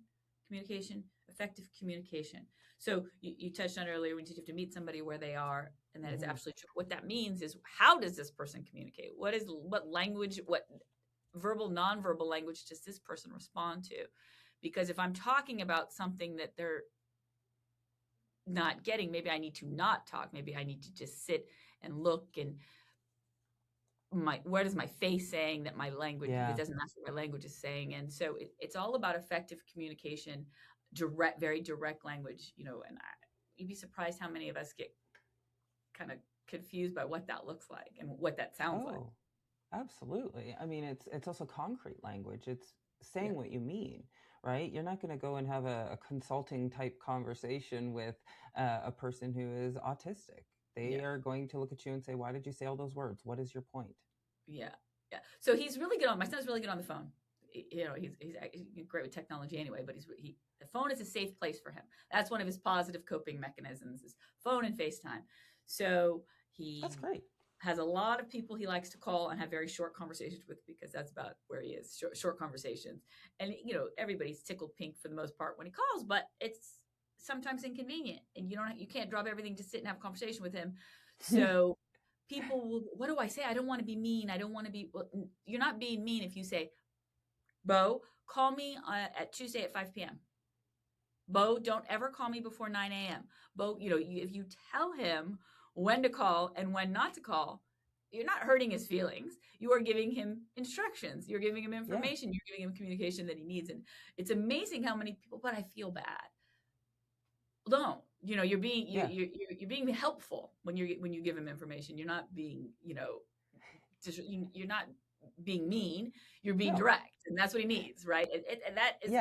S2: effective communication. So you touched on earlier when you have to meet somebody where they are, and that is absolutely true. What that means is, how does this person communicate? What language, what verbal, nonverbal language does this person respond to? Because if I'm talking about something that they're not getting, maybe I need to not talk. Maybe I need to just sit and look and what is my face saying that my language, it doesn't match what my language is saying. And so it's all about effective communication, very direct language, and you'd be surprised how many of us get kind of confused by what that looks like and what that sounds like.
S1: Absolutely. I mean, it's also concrete language. It's saying what you mean, right? You're not going to go and have a consulting type conversation with a person who is autistic. They are going to look at you and say, "Why did you say all those words? What is your point?"
S2: Yeah. So he's really good my son's really good on the phone. He's great with technology anyway, but the phone is a safe place for him. That's one of his positive coping mechanisms, is phone and FaceTime. So
S1: That's great.
S2: Has a lot of people he likes to call and have very short conversations with, because that's about where he is, short conversations. And, everybody's tickled pink for the most part when he calls, but it's sometimes inconvenient, and you can't drop everything to sit and have a conversation with him. So people will, what do I say? I don't want to be mean. I don't want to be, well, you're not being mean if you say, "Bo, call me at Tuesday at 5 p.m. Bo, don't ever call me before 9 a.m. Bo, if you tell him when to call and when not to call, you're not hurting his feelings. You are giving him instructions. You're giving him information. You're giving him communication that he needs. And it's amazing how many people, but I feel bad. Don't. You're being you're being helpful when you give him information. You're not being you're not being mean. You're being direct, and that's what he needs, right? And that is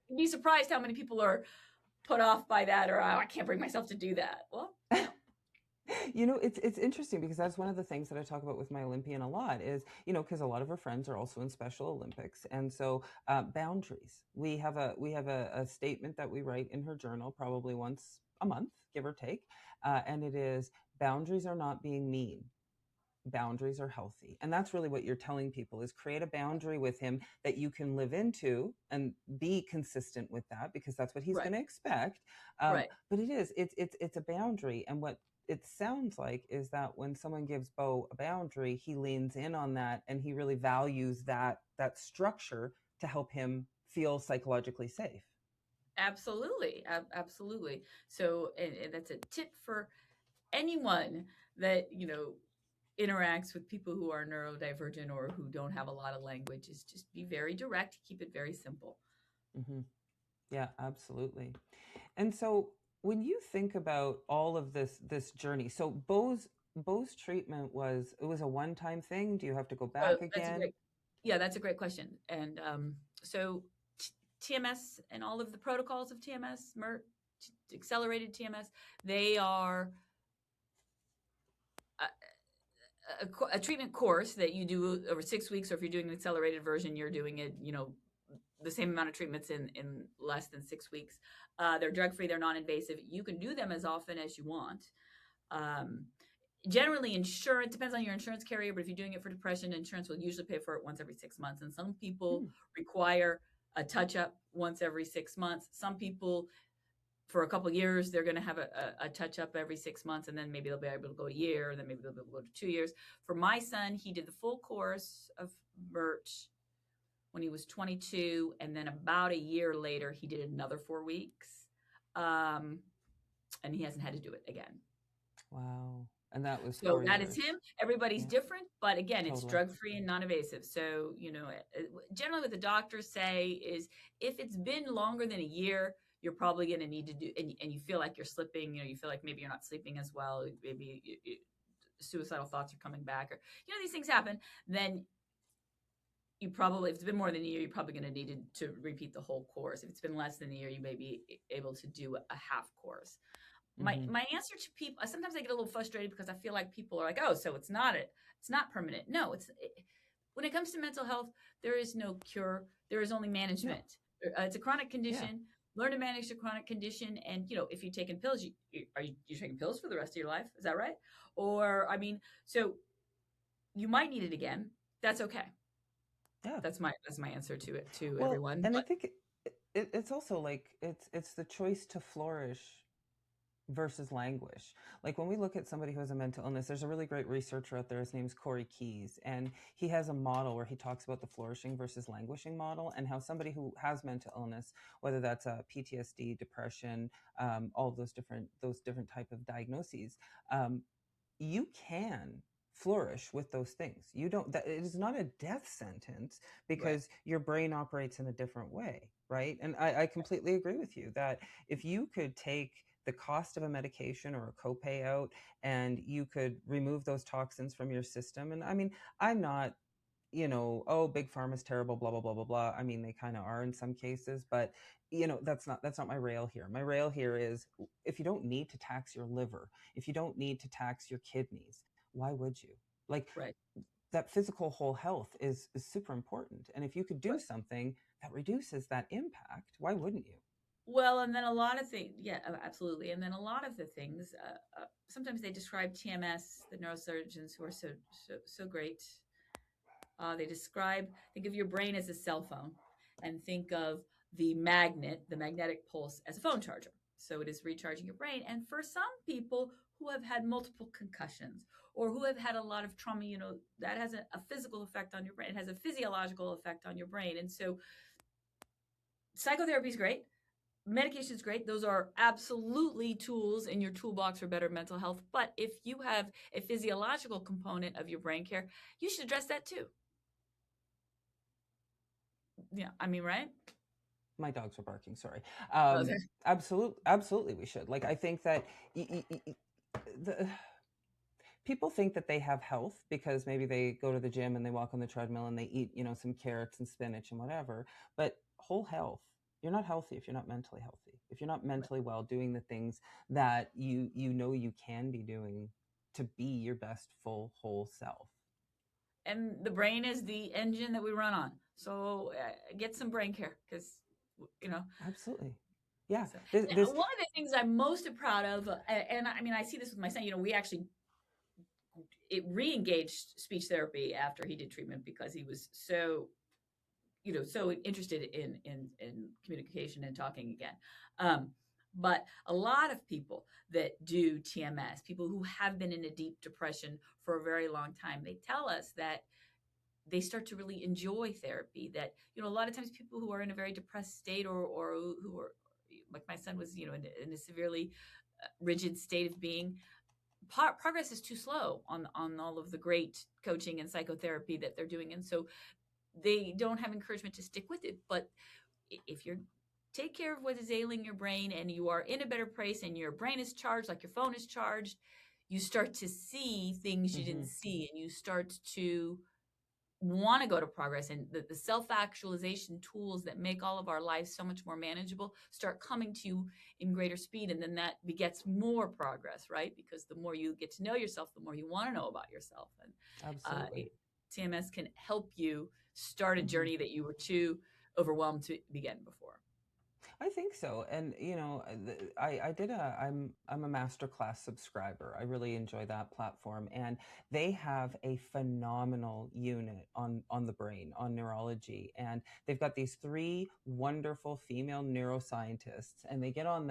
S2: You'd be surprised how many people are put off by that, or I can't bring myself to do that. Well,
S1: it's interesting because that's one of the things that I talk about with my Olympian a lot is, because a lot of her friends are also in Special Olympics. And so boundaries, we have a statement that we write in her journal probably once a month, give or take. And it is, boundaries are not being mean. Boundaries are healthy. And that's really what you're telling people, is create a boundary with him that you can live into and be consistent with that, because that's what he's going to expect. But it's a boundary. And what it sounds like is that when someone gives Bo a boundary, he leans in on that and he really values that structure to help him feel psychologically safe.
S2: Absolutely. Absolutely. So, and that's a tip for anyone that, interacts with people who are neurodivergent or who don't have a lot of language, is just be very direct, keep it very simple.
S1: Mm-hmm. Yeah, absolutely. And so when you think about all of this journey, so Bo's treatment was a one-time thing? Do you have to go back again?
S2: That's a great question. And so TMS and all of the protocols of TMS, accelerated TMS, they are a treatment course that you do over 6 weeks, or if you're doing an accelerated version, you're doing it, the same amount of treatments in less than 6 weeks. They're drug-free, they're non-invasive. You can do them as often as you want. generally insurance depends on your insurance carrier, but if you're doing it for depression, insurance will usually pay for it once every 6 months. And some people
S1: Hmm.
S2: require a touch up once every 6 months. Some people, for a couple of years, they're going to have a touch up every 6 months, and then maybe they'll be able to go a year, and then maybe they'll be able to go to 2 years. For my son, he did the full course of MERT when he was 22, and then about a year later, he did another 4 weeks, and he hasn't had to do it again.
S1: Wow. And that was
S2: So
S1: 4
S2: that is
S1: years.
S2: him. Everybody's
S1: Yeah,
S2: different, but again, it's
S1: totally.
S2: drug-free and non-invasive. So, generally what the doctors say is if it's been longer than a year, you're probably going to need to do, and you feel like you're slipping, you feel like maybe you're not sleeping as well, maybe suicidal thoughts are coming back, or, these things happen, then you probably, if it's been more than a year, you're probably going to need to repeat the whole course. If it's been less than a year, you may be able to do a half course. my
S1: Hmm.
S2: my answer to people, sometimes I get a little frustrated because I feel like people are like, oh, so it's not permanent. No, when it comes to mental health, there is no cure, there is only
S1: No.
S2: management. It's a chronic
S1: Yeah.
S2: condition. Learn to manage the chronic condition, and if you're taking pills, you're taking pills for the rest of your life, is that right? Or, I mean, so you might need it again. That's okay.
S1: Yeah.
S2: That's my answer to it, to
S1: Well,
S2: everyone.
S1: and I
S2: But
S1: think it's also like it's the choice to flourish versus languish. Like when we look at somebody who has a mental illness, there's a really great researcher out there. His name's Corey Keyes, and he has a model where he talks about the flourishing versus languishing model, and how somebody who has mental illness, whether that's a PTSD, depression, all of those different type of diagnoses, um, you can flourish with those things. You don't, that it is not a death sentence,
S2: right,
S1: because your brain operates in a different way, right? And I completely agree with you that if you could take the cost of a medication or a copay out, and you could remove those toxins from your system. And I mean, I'm not, oh, big pharma's terrible, blah blah blah blah blah. I mean, they kind of are in some cases, but that's not my rail here. My rail here is, if you don't need to tax your liver, if you don't need to tax your kidneys, why would you? Like,
S2: right,
S1: that physical whole health is super important. And if you could do
S2: right.
S1: something that reduces that impact, why wouldn't you?
S2: Well, and then a lot of things, yeah, absolutely. And then a lot of the things, sometimes they describe TMS, the neurosurgeons who are so great. Think of your brain as a cell phone, and think of the magnetic pulse, as a phone charger. So it is recharging your brain. And for some people who have had multiple concussions, or who have had a lot of trauma, that has a physical effect on your brain. It has a physiological effect on your brain. And so psychotherapy is great. Medication is great. Those are absolutely tools in your toolbox for better mental health. But if you have a physiological component of your brain care, you should address that too. Yeah, I mean, right?
S1: My dogs were barking, sorry.
S2: Okay.
S1: Absolutely we should. Like, I think that the people think that they have health because maybe they go to the gym and they walk on the treadmill and they eat, some carrots and spinach and whatever. But whole health, you're not healthy if you're not mentally healthy. If you're not
S2: Right.
S1: mentally well, doing the things that you can be doing to be your best full whole self.
S2: And the brain is the engine that we run on. So get some brain care, because, you know,
S1: Absolutely. Yeah.
S2: so
S1: This
S2: one of the things I'm most proud of, and I mean, I see this with my son, we actually re-engaged speech therapy after he did treatment, because he was so interested in communication and talking again. But a lot of people that do TMS, people who have been in a deep depression for a very long time, they tell us that they start to really enjoy therapy. That, a lot of times people who are in a very depressed state, or who are, like my son was, in a severely rigid state of being, progress is too slow on all of the great coaching and psychotherapy that they're doing, and so they don't have encouragement to stick with it. But if you take care of what is ailing your brain, and you are in a better place, and your brain is charged like your phone is charged, you start to see things you didn't
S1: Mhm.
S2: see, and you start to want to go to progress, and the self-actualization tools that make all of our lives so much more manageable start coming to you in greater speed, and then that begets more progress, right? Because the more you get to know yourself, the more you want to know about yourself. And
S1: Absolutely.
S2: TMS can help you start a
S1: Mhm.
S2: journey that you were too overwhelmed to begin before.
S1: I think so. And I'm a masterclass subscriber. I really enjoy that platform, and they have a phenomenal unit on the brain, on neurology, and they've got these three wonderful female neuroscientists, and they get on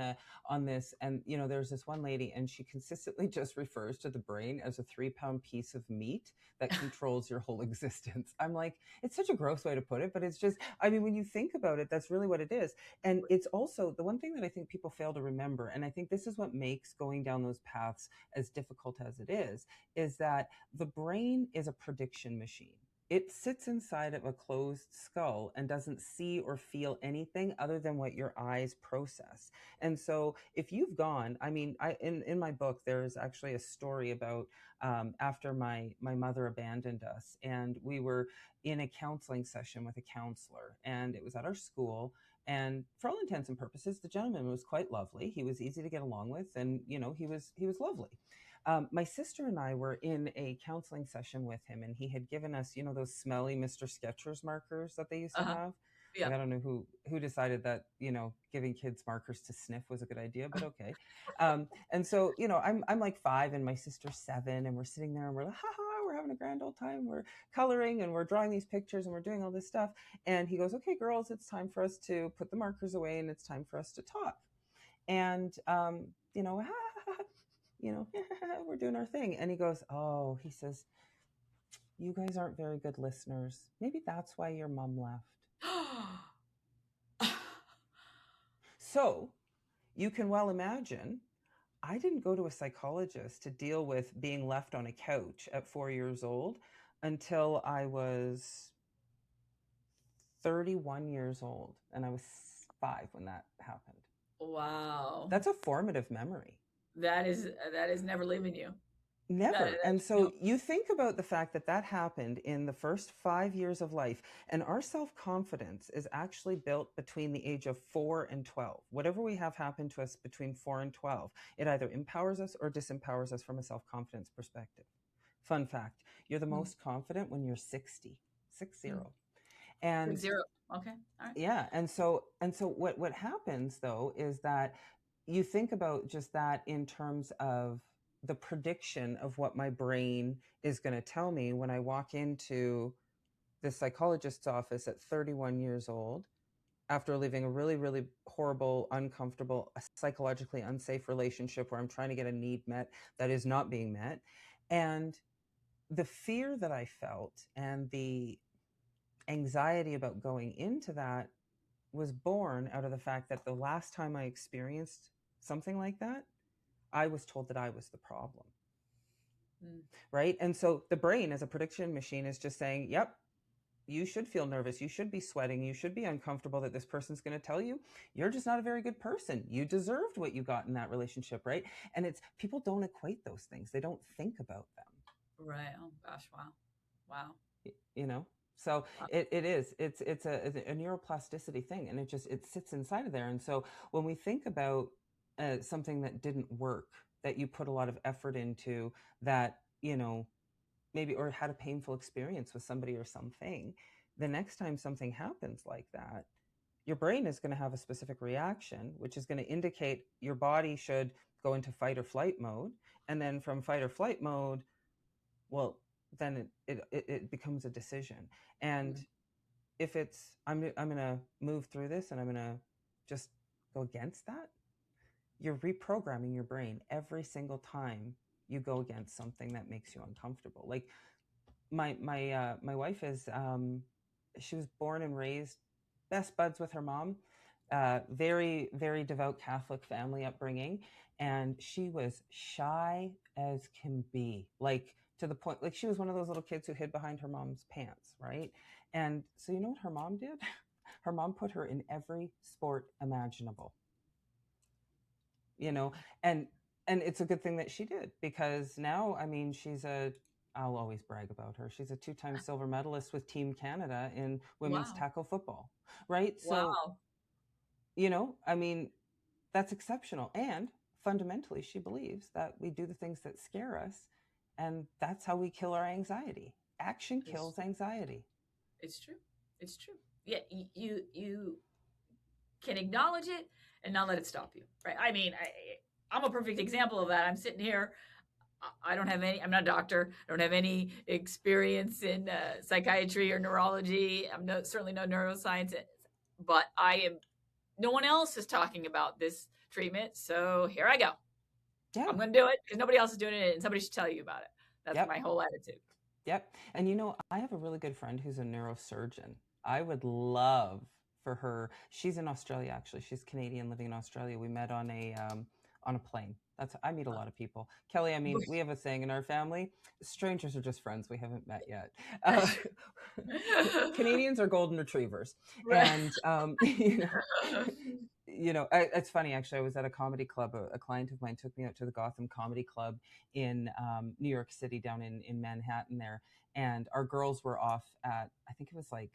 S1: this, and there's this one lady, and she consistently just refers to the brain as a 3-pound piece of meat that controls your whole existence. I'm like, it's such a gross way to put it, but it's just, I mean, when you think about it, that's really what it is. And it's also the one thing that I think people fail to remember, and I think this is what makes going down those paths as difficult as it is that the brain is a prediction machine. It sits inside of a closed skull and doesn't see or feel anything other than what your eyes process. And so if you've gone, I mean, in my book, there's actually a story about after my mother abandoned us, and we were in a counseling session with a counselor, and it was at our school. And for all intents and purposes, the gentleman was quite lovely. He was easy to get along with, and he was lovely. My sister and I were in a counseling session with him, and he had given us, those smelly Mr. Skechers markers that they used to
S2: Uh-huh.
S1: have.
S2: Yeah.
S1: Like, I don't know who decided that, giving kids markers to sniff was a good idea, but okay. And so, I'm like 5 and my sister's 7, and we're sitting there and we're like, ha ha, we're having a grand old time. We're coloring and we're drawing these pictures and we're doing all this stuff. And he goes, okay, girls, it's time for us to put the markers away and it's time for us to talk. And, we're doing our thing. And he goes, oh, he says, you guys aren't very good listeners. Maybe that's why your mom left. So you can well imagine, I didn't go to a psychologist to deal with being left on a couch at 4 years old until I was 31 years old, and I was 5 when that happened.
S2: Wow.
S1: That's a formative memory.
S2: That is never leaving you.
S1: Never. And so you think about the fact that that happened in the first 5 years of life, and our self-confidence is actually built between the age of 4 and 12. Whatever we have happen to us between 4 and 12, it either empowers us or disempowers us from a self-confidence perspective. Fun fact, you're the most confident when you're 60, 60. And
S2: 60. Okay. All right.
S1: yeah, and so what happens though is that you think about just that in terms of the prediction of what my brain is going to tell me when I walk into the psychologist's office at 31 years old after leaving a really, really horrible, uncomfortable, psychologically unsafe relationship where I'm trying to get a need met that is not being met. And the fear that I felt and the anxiety about going into that was born out of the fact that the last time I experienced something like that, I was told that I was the problem. Right? And so the brain as a prediction machine is just saying, yep, you should feel nervous. You should be sweating. You should be uncomfortable that this person's going to tell you you're just not a very good person. You deserved what you got in that relationship, right? And it's people don't equate those things. They don't think about them.
S2: Right. Oh gosh. Wow. Wow.
S1: So it's a neuroplasticity thing, and it sits inside of there. And so when we think about something that didn't work, that you put a lot of effort into, that maybe, or had a painful experience with somebody or something, the next time something happens like that, your brain is going to have a specific reaction, which is going to indicate your body should go into fight or flight mode, and then from fight or flight mode, well, then it becomes a decision. And if it's I'm going to move through this and I'm going to just go against that, you're reprogramming your brain every single time you go against something that makes you uncomfortable. Like my wife is she was born and raised best buds with her mom, very, very devout Catholic family upbringing, and she was shy as can be, like to the point, like she was one of those little kids who hid behind her mom's pants, right? And so you know what her mom did? Her mom put her in every sport imaginable, and it's a good thing that she did, because now, I mean, I'll always brag about her. She's a 2-time silver medalist with Team Canada in women's tackle football, right? So, I mean, that's exceptional. And fundamentally, she believes that we do the things that scare us, and that's how we kill our anxiety. Action kills anxiety.
S2: It's true. It's true. Yeah, you can acknowledge it and not let it stop you, right? I mean, I'm a perfect example of that. I'm sitting here. I don't have any, I'm not a doctor. I don't have any experience in psychiatry or neurology. I'm certainly no neuroscience, but no one else is talking about this treatment. So here I go.
S1: Yeah.
S2: I'm going to do it because nobody else is doing it and somebody should tell you about it. That's my whole attitude.
S1: Yep. And I have a really good friend who's a neurosurgeon. I would love for her. She's in Australia, actually. She's Canadian living in Australia. We met on a plane. I meet a lot of people. Kelley, I mean, we have a saying in our family, strangers are just friends we haven't met yet. Canadians are golden retrievers. Right. And, it's funny, actually. I was at a comedy club. A client of mine took me out to the Gotham Comedy Club in New York City, down in Manhattan there. And our girls were off at, I think it was like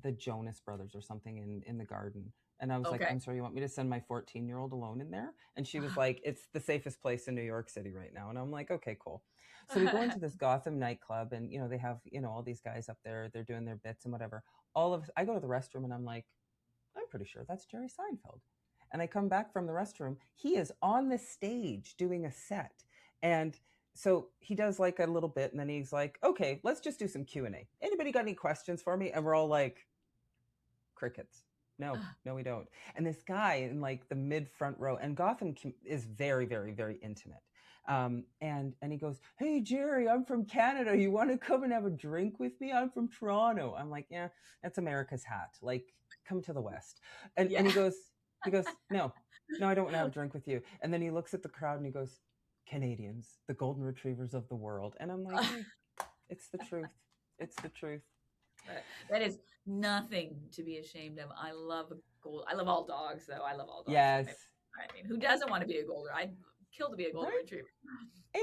S1: the Jonas Brothers or something in the garden. And I was like, I'm sorry, you want me to send my 14-year-old alone in there? And she was like, it's the safest place in New York City right now. And I'm like, okay, cool. So we go into this Gotham nightclub and, they have, all these guys up there, they're doing their bits and whatever. I go to the restroom and I'm like, I'm pretty sure that's Jerry Seinfeld. And I come back from the restroom. He is on the stage doing a set. And so he does like a little bit and then he's like, okay, let's just do some Q&A. Anybody got any questions for me? And we're all like, crickets. No, we don't. And this guy in like the mid front row, and Gotham is very, very, very intimate. And he goes, hey, Jerry, I'm from Canada. You want to come and have a drink with me? I'm from Toronto. I'm like, yeah, that's America's hat. Like, come to the West. And he goes, no, I don't want to have a drink with you. And then he looks at the crowd and he goes, Canadians, the golden retrievers of the world. And I'm like, hey, it's the truth. It's the truth.
S2: That is nothing to be ashamed of. I love all dogs, though. I love all dogs.
S1: Yes.
S2: I mean, who doesn't want to be a golden? I'd kill to be a golden retriever.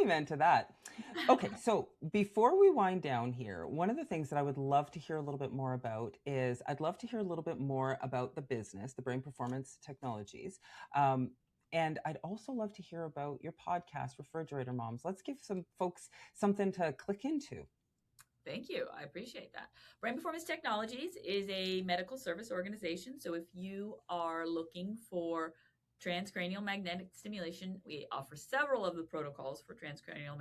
S1: Amen to that. Okay, so before we wind down here, one of the things that I would love to hear a little bit more about is I'd love to hear a little bit more about the business, the Brain Performance Technologies. And I'd also love to hear about your podcast, Refrigerator Moms. Let's give some folks something to click into.
S2: Thank you. I appreciate that. Brain Performance Technologies is a medical service organization. So if you are looking for transcranial magnetic stimulation, we offer several of the protocols for transcranial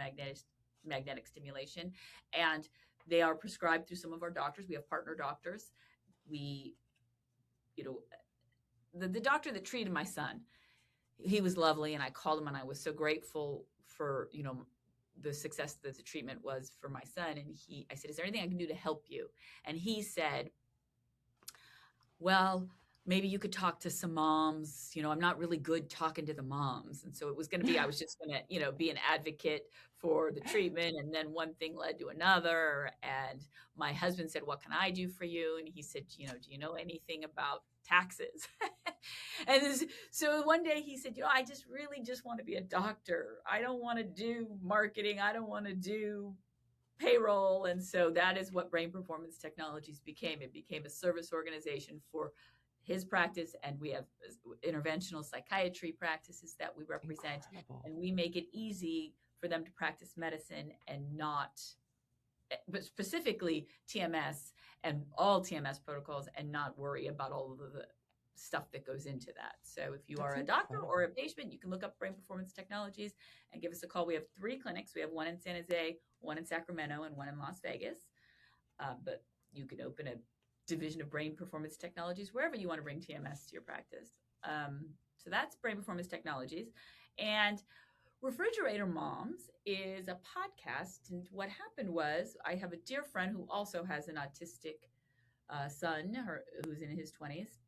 S2: magnetic stimulation, and they are prescribed through some of our doctors. We have partner doctors. The doctor that treated my son, he was lovely, and I called him and I was so grateful for, the success that the treatment was for my son. And I said, is there anything I can do to help you? And he said, well, maybe you could talk to some moms. I'm not really good talking to the moms. And so it was going to be, I was just going to, be an advocate for the treatment. And then one thing led to another. And my husband said, what can I do for you? And he said, do you know anything about taxes? And so one day he said, I just really just want to be a doctor. I don't want to do marketing. I don't want to do payroll. And so that is what Brain Performance Technologies became. It became a service organization for his practice, and we have interventional psychiatry practices that we represent. Incredible. And we make it easy for them to practice medicine and but specifically TMS and all TMS protocols, and not worry about all of the stuff that goes into that. So if you are a doctor or a patient, you can look up Brain Performance Technologies and give us a call. We have 3 clinics. We have one in San Jose, one in Sacramento, and one in Las Vegas. But you can open a division of Brain Performance Technologies wherever you want to bring TMS to your practice. So that's Brain Performance Technologies. And Refrigerator Moms is a podcast. And what happened was, I have a dear friend who also has an autistic son, who's in his 20s.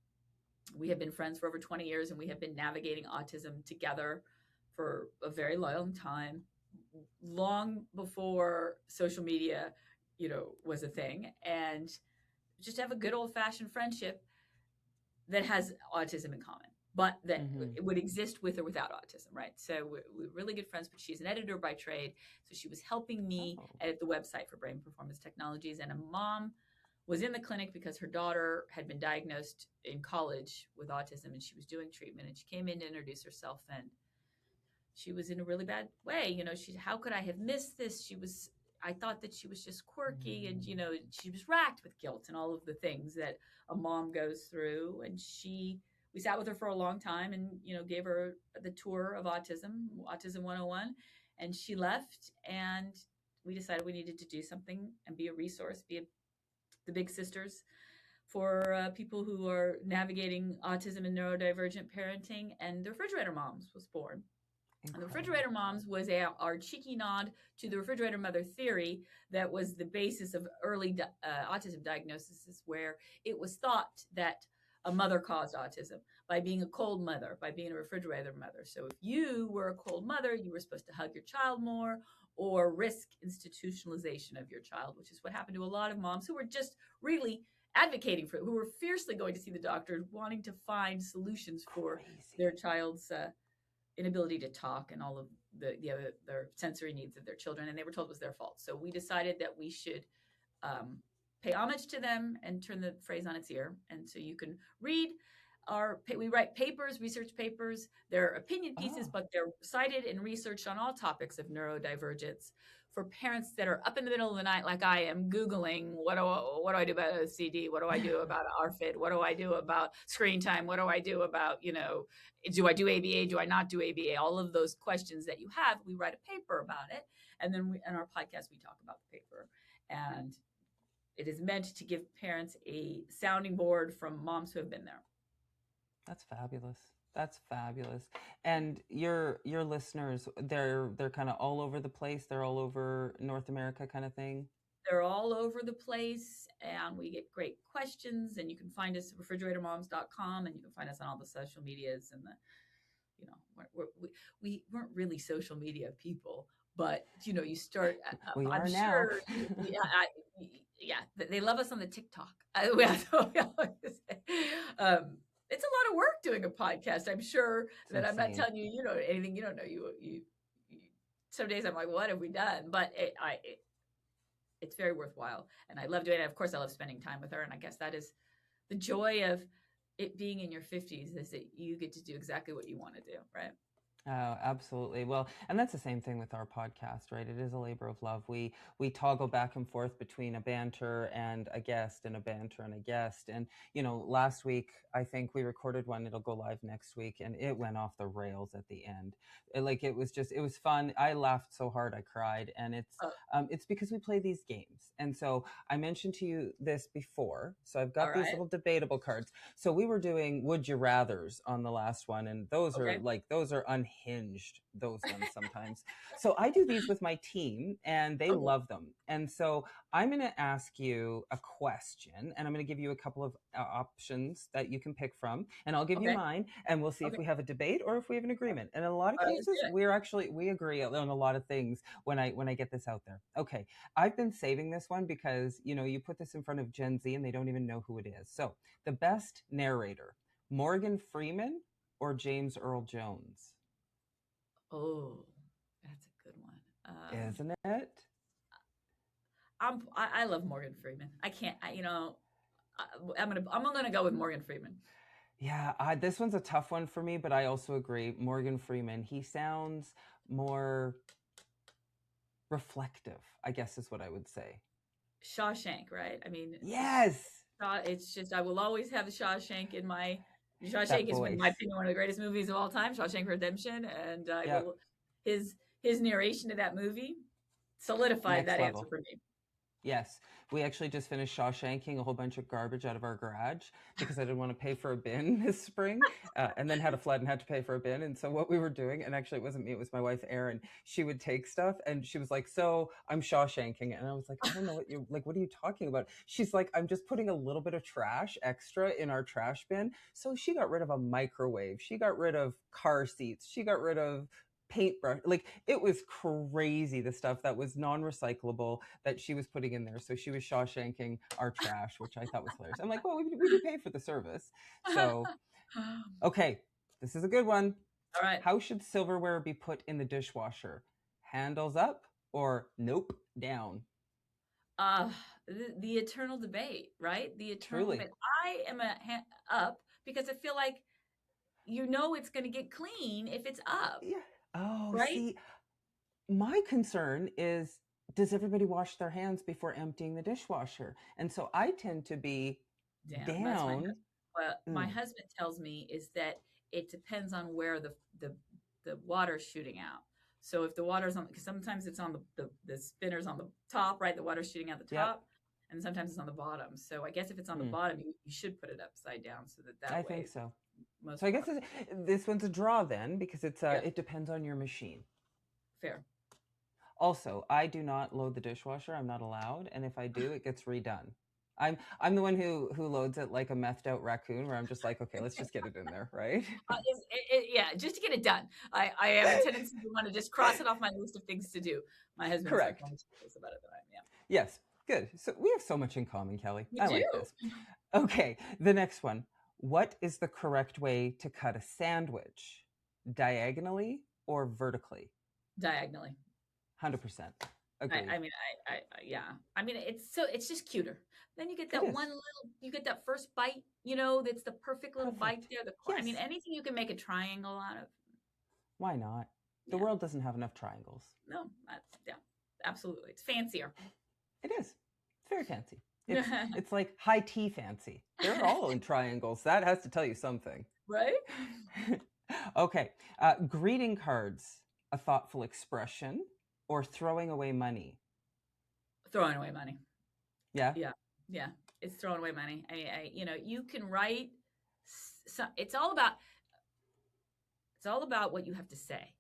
S2: We have been friends for over 20 years, and we have been navigating autism together for a very long time, long before social media, was a thing. And just have a good old-fashioned friendship that has autism in common, but that it would exist with or without autism, right? So we're really good friends, but she's an editor by trade. So she was helping me edit the website for Brain Performance Technologies. And a mom was in the clinic because her daughter had been diagnosed in college with autism, and she was doing treatment. And she came in to introduce herself, and she was in a really bad way. How could I have missed this? I thought that she was just quirky, and she was racked with guilt and all of the things that a mom goes through. And we sat with her for a long time, and gave her the tour of Autism 101, and she left, and we decided we needed to do something and be a resource, the big sisters for people who are navigating autism and neurodivergent parenting. And the Refrigerator Moms was born. And the Refrigerator Moms was our cheeky nod to the refrigerator mother theory that was the basis of early autism diagnoses, where it was thought that a mother caused autism by being a cold mother, by being a refrigerator mother. So if you were a cold mother, you were supposed to hug your child more or risk institutionalization of your child, which is what happened to a lot of moms who were just really advocating for it, who were fiercely going to see the doctor, wanting to find solutions for their child's inability to talk and all of the other their sensory needs of their children, and they were told it was their fault. So we decided that we should pay homage to them and turn the phrase on its ear. And so you can read we write papers, research papers. They're opinion pieces, but they're cited and researched on all topics of neurodivergence for parents that are up in the middle of the night, like I am, Googling, what do I do about OCD? What do I do about ARFID? What do I do about screen time? What do I do about, do I do ABA? Do I not do ABA? All of those questions that you have, we write a paper about it. And then in our podcast, we talk about the paper. And it is meant to give parents a sounding board from moms who have been there.
S1: That's fabulous. That's fabulous. And your listeners, they're kind of all over the place. They're all over North America kind of thing.
S2: They're all over the place, and we get great questions. And you can find us at refrigeratormoms.com, and you can find us on all the social medias. And we weren't really social media people, but you start.
S1: We are
S2: I'm
S1: now.
S2: sure. Yeah, they love us on the TikTok. It's a lot of work doing a podcast. I'm sure that I'm not telling you, anything you don't know. You some days I'm like, what have we done? But it's very worthwhile, and I love doing it. Of course, I love spending time with her, and I guess that is the joy of it being in your 50s, is that you get to do exactly what you want to do, right?
S1: Oh, absolutely. Well, and that's the same thing with our podcast, right? It is a labor of love. We toggle back and forth between a banter and a guest, and a banter and a guest. And, last week, I think we recorded one, it'll go live next week, and it went off the rails at the end. It was fun. I laughed so hard I cried. And it's because we play these games. And so I mentioned to you this before. So I've got these little debatable cards. So we were doing Would You Rathers on the last one. And those are unhinged, those ones sometimes. So I do these with my team, and they love them. And so I'm going to ask you a question, and I'm going to give you a couple of options that you can pick from, and I'll give you mine, and we'll see if we have a debate or if we have an agreement. And in a lot of cases, we agree on a lot of things when I get this out there. Okay. I've been saving this one because, you put this in front of Gen Z and they don't even know who it is. So the best narrator, Morgan Freeman or James Earl Jones?
S2: Oh, that's a good one.
S1: Isn't it?
S2: I love Morgan Freeman. I can't, I'm gonna go with Morgan Freeman.
S1: Yeah, this one's a tough one for me, but I also agree. Morgan Freeman, he sounds more reflective, I guess is what I would say.
S2: Shawshank, right? I mean,
S1: yes.
S2: It's just, I will always have the Shawshank in my. Shawshank is, in my opinion, one of the greatest movies of all time. Shawshank Redemption, and his narration of that movie solidified that answer for me.
S1: Yes, we actually just finished Shawshanking a whole bunch of garbage out of our garage because I didn't want to pay for a bin this spring, and then had a flood and had to pay for a bin. And so what we were doing, and actually it wasn't me, it was my wife Erin. She would take stuff, and she was like, "So I'm Shawshanking," and I was like, "I don't know what you're like. What are you talking about?" She's like, "I'm just putting a little bit of trash extra in our trash bin." So she got rid of a microwave. She got rid of car seats. She got rid of paintbrush. Like, it was crazy, the stuff that was non-recyclable that she was putting in there. So she was Shawshanking our trash, which I thought was hilarious. I'm like, well, we do pay for the service. So, okay, this is a good one.
S2: All right.
S1: How should silverware be put in the dishwasher? Handles up or nope down?
S2: The eternal debate, right? The eternal debate. I am up because I feel like it's going to get clean if it's up.
S1: Yeah. Oh,
S2: right?
S1: See, my concern is does everybody wash their hands before emptying the dishwasher? And so I tend to be
S2: Damn, that's my
S1: down.
S2: husband. What my husband tells me is that it depends on where the water's shooting out. So if the water's on, because sometimes it's on the spinner's on the top, right? The water's shooting out the
S1: Yep.
S2: top, and sometimes it's on the bottom. So I guess if it's on the bottom, you should put it upside down so that
S1: I
S2: way.
S1: think so.
S2: Most
S1: So I guess this one's a draw then, because it's
S2: Yeah.
S1: it depends on your machine.
S2: Fair.
S1: Also, I do not load the dishwasher. I'm not allowed, and if I do, it gets redone. I'm the one who loads it like a methed out raccoon, where I'm just like, okay, let's just get it in there, right?
S2: Yeah, just to get it done. I have a tendency to want to just cross it off my list of things to do. My husband's
S1: Correct.
S2: like more serious about it than I am. Yeah.
S1: Yes, good. So we have so much in common, Kelley.
S2: We
S1: I
S2: do.
S1: like this. Okay, the next one. What is the correct way to cut a sandwich? Diagonally or vertically?
S2: Diagonally.
S1: 100%. Agreed.
S2: Yeah. I mean, it's just cuter. Then you get that one little, you get that first bite, that's the perfect little bite there.
S1: Yes.
S2: I mean, anything you can make a triangle out of.
S1: Why not? The world doesn't have enough triangles.
S2: No, absolutely. It's fancier.
S1: It is. It's very fancy. It's like high tea fancy. They're all in triangles. That has to tell you something.
S2: Right?
S1: Okay. Greeting cards, a thoughtful expression, or throwing away money?
S2: Throwing away money.
S1: Yeah?
S2: Yeah. It's throwing away money. You can write. It's all about what you have to say.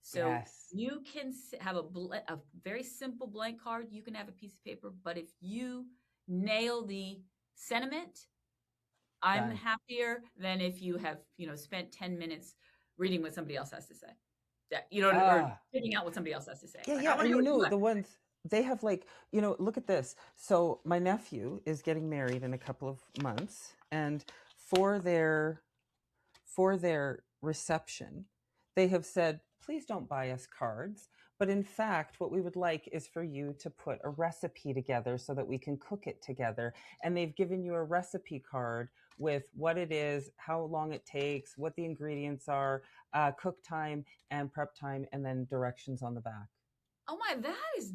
S2: So you can have a very simple blank card. You can have a piece of paper, but if you nail the sentiment, I'm happier than if you have, spent 10 minutes reading what somebody else has to say. Or figuring out what somebody else has to say.
S1: Yeah. And the ones they have look at this. So my nephew is getting married in a couple of months, and for their reception, they have said, please don't buy us cards. But in fact, what we would like is for you to put a recipe together so that we can cook it together. And they've given you a recipe card with what it is, how long it takes, what the ingredients are, cook time and prep time, and then directions on the back.
S2: Oh my, that is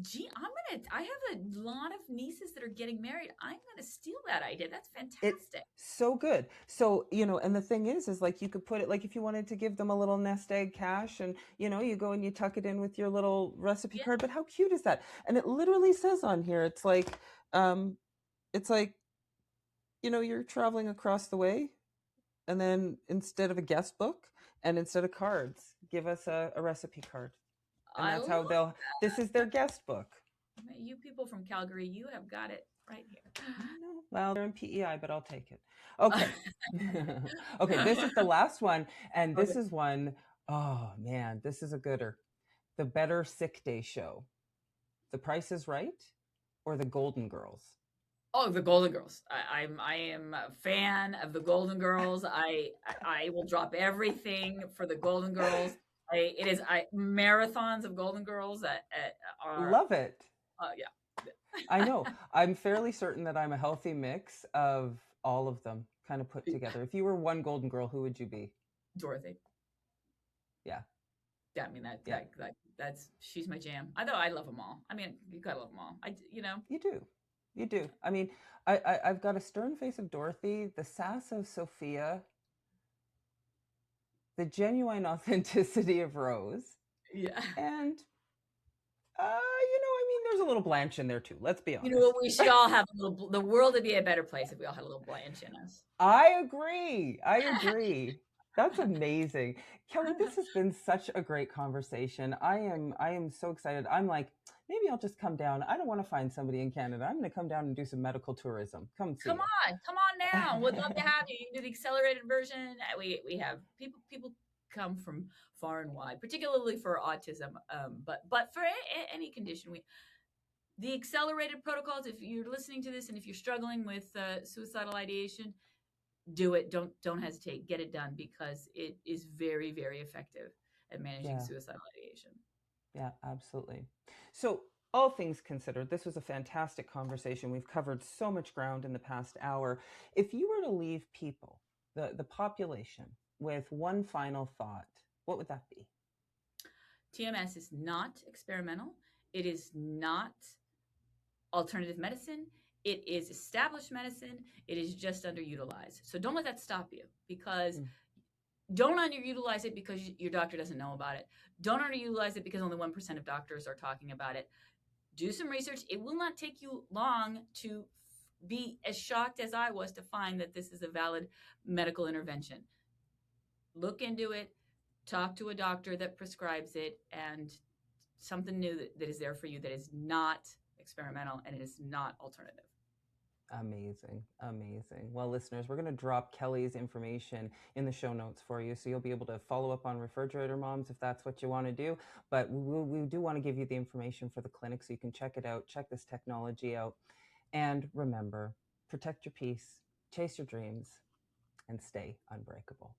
S2: I have a lot of nieces that are getting married. I'm going to steal that idea. That's fantastic.
S1: It's so good. So, and the thing is you could put it, like if you wanted to give them a little nest egg cash and, you go and you tuck it in with your little recipe card, but how cute is that? And it literally says on here, it's like, you're traveling across the way, and then instead of a guest book and instead of cards, give us a recipe card. And that's how this is their guest book.
S2: You people from Calgary, you have got it right here.
S1: Well, they're in PEI, but I'll take it. Okay. Okay, this is the last one. And this is one, oh man, this is a gooder. The Better Sick Day Show. The Price is Right or The Golden Girls?
S2: Oh, The Golden Girls. I am a fan of The Golden Girls. I will drop everything for The Golden Girls. Marathons of Golden Girls
S1: love it.
S2: Yeah.
S1: I know. I'm fairly certain that I'm a healthy mix of all of them kind of put together. If you were one Golden Girl, who would you be?
S2: Dorothy.
S1: Yeah.
S2: Yeah, I mean that's she's my jam. I love them all. I mean, you gotta love them all.
S1: You do. I mean, I've got a stern face of Dorothy, the sass of Sophia, the genuine authenticity of Rose.
S2: Yeah.
S1: And, there's a little Blanche in there too. Let's be honest.
S2: We should all have the world would be a better place if we all had a little Blanche in us.
S1: I agree. That's amazing. Kelley, this has been such a great conversation. I am so excited. I'm like, maybe I'll just come down. I don't want to find somebody in Canada. I'm going to come down and do some medical tourism. Come on
S2: down. We'd love to have you. You can do the accelerated version. We have people come from far and wide, particularly for autism. But for any condition, the accelerated protocols. If you're listening to this and if you're struggling with suicidal ideation, do it. Don't hesitate. Get it done because it is very, very effective at managing suicidal ideation.
S1: Yeah, absolutely. So all things considered, this was a fantastic conversation. We've covered so much ground in the past hour. If you were to leave people, the population, with one final thought, what would that be?
S2: TMS is not experimental. It is not alternative medicine. It is established medicine. It is just underutilized. So don't let that stop you, because don't underutilize it because your doctor doesn't know about it. Don't underutilize it because only 1% of doctors are talking about it. Do some research. It will not take you long to be as shocked as I was to find that this is a valid medical intervention. Look into it, talk to a doctor that prescribes it, and something new that is there for you, that is not experimental and it is not alternative.
S1: Amazing. Amazing. Well, listeners, we're going to drop Kelley's information in the show notes for you, so you'll be able to follow up on Refrigerator Moms if that's what you want to do. But we do want to give you the information for the clinic so you can check it out, check this technology out. And remember, protect your peace, chase your dreams, and stay unbreakable.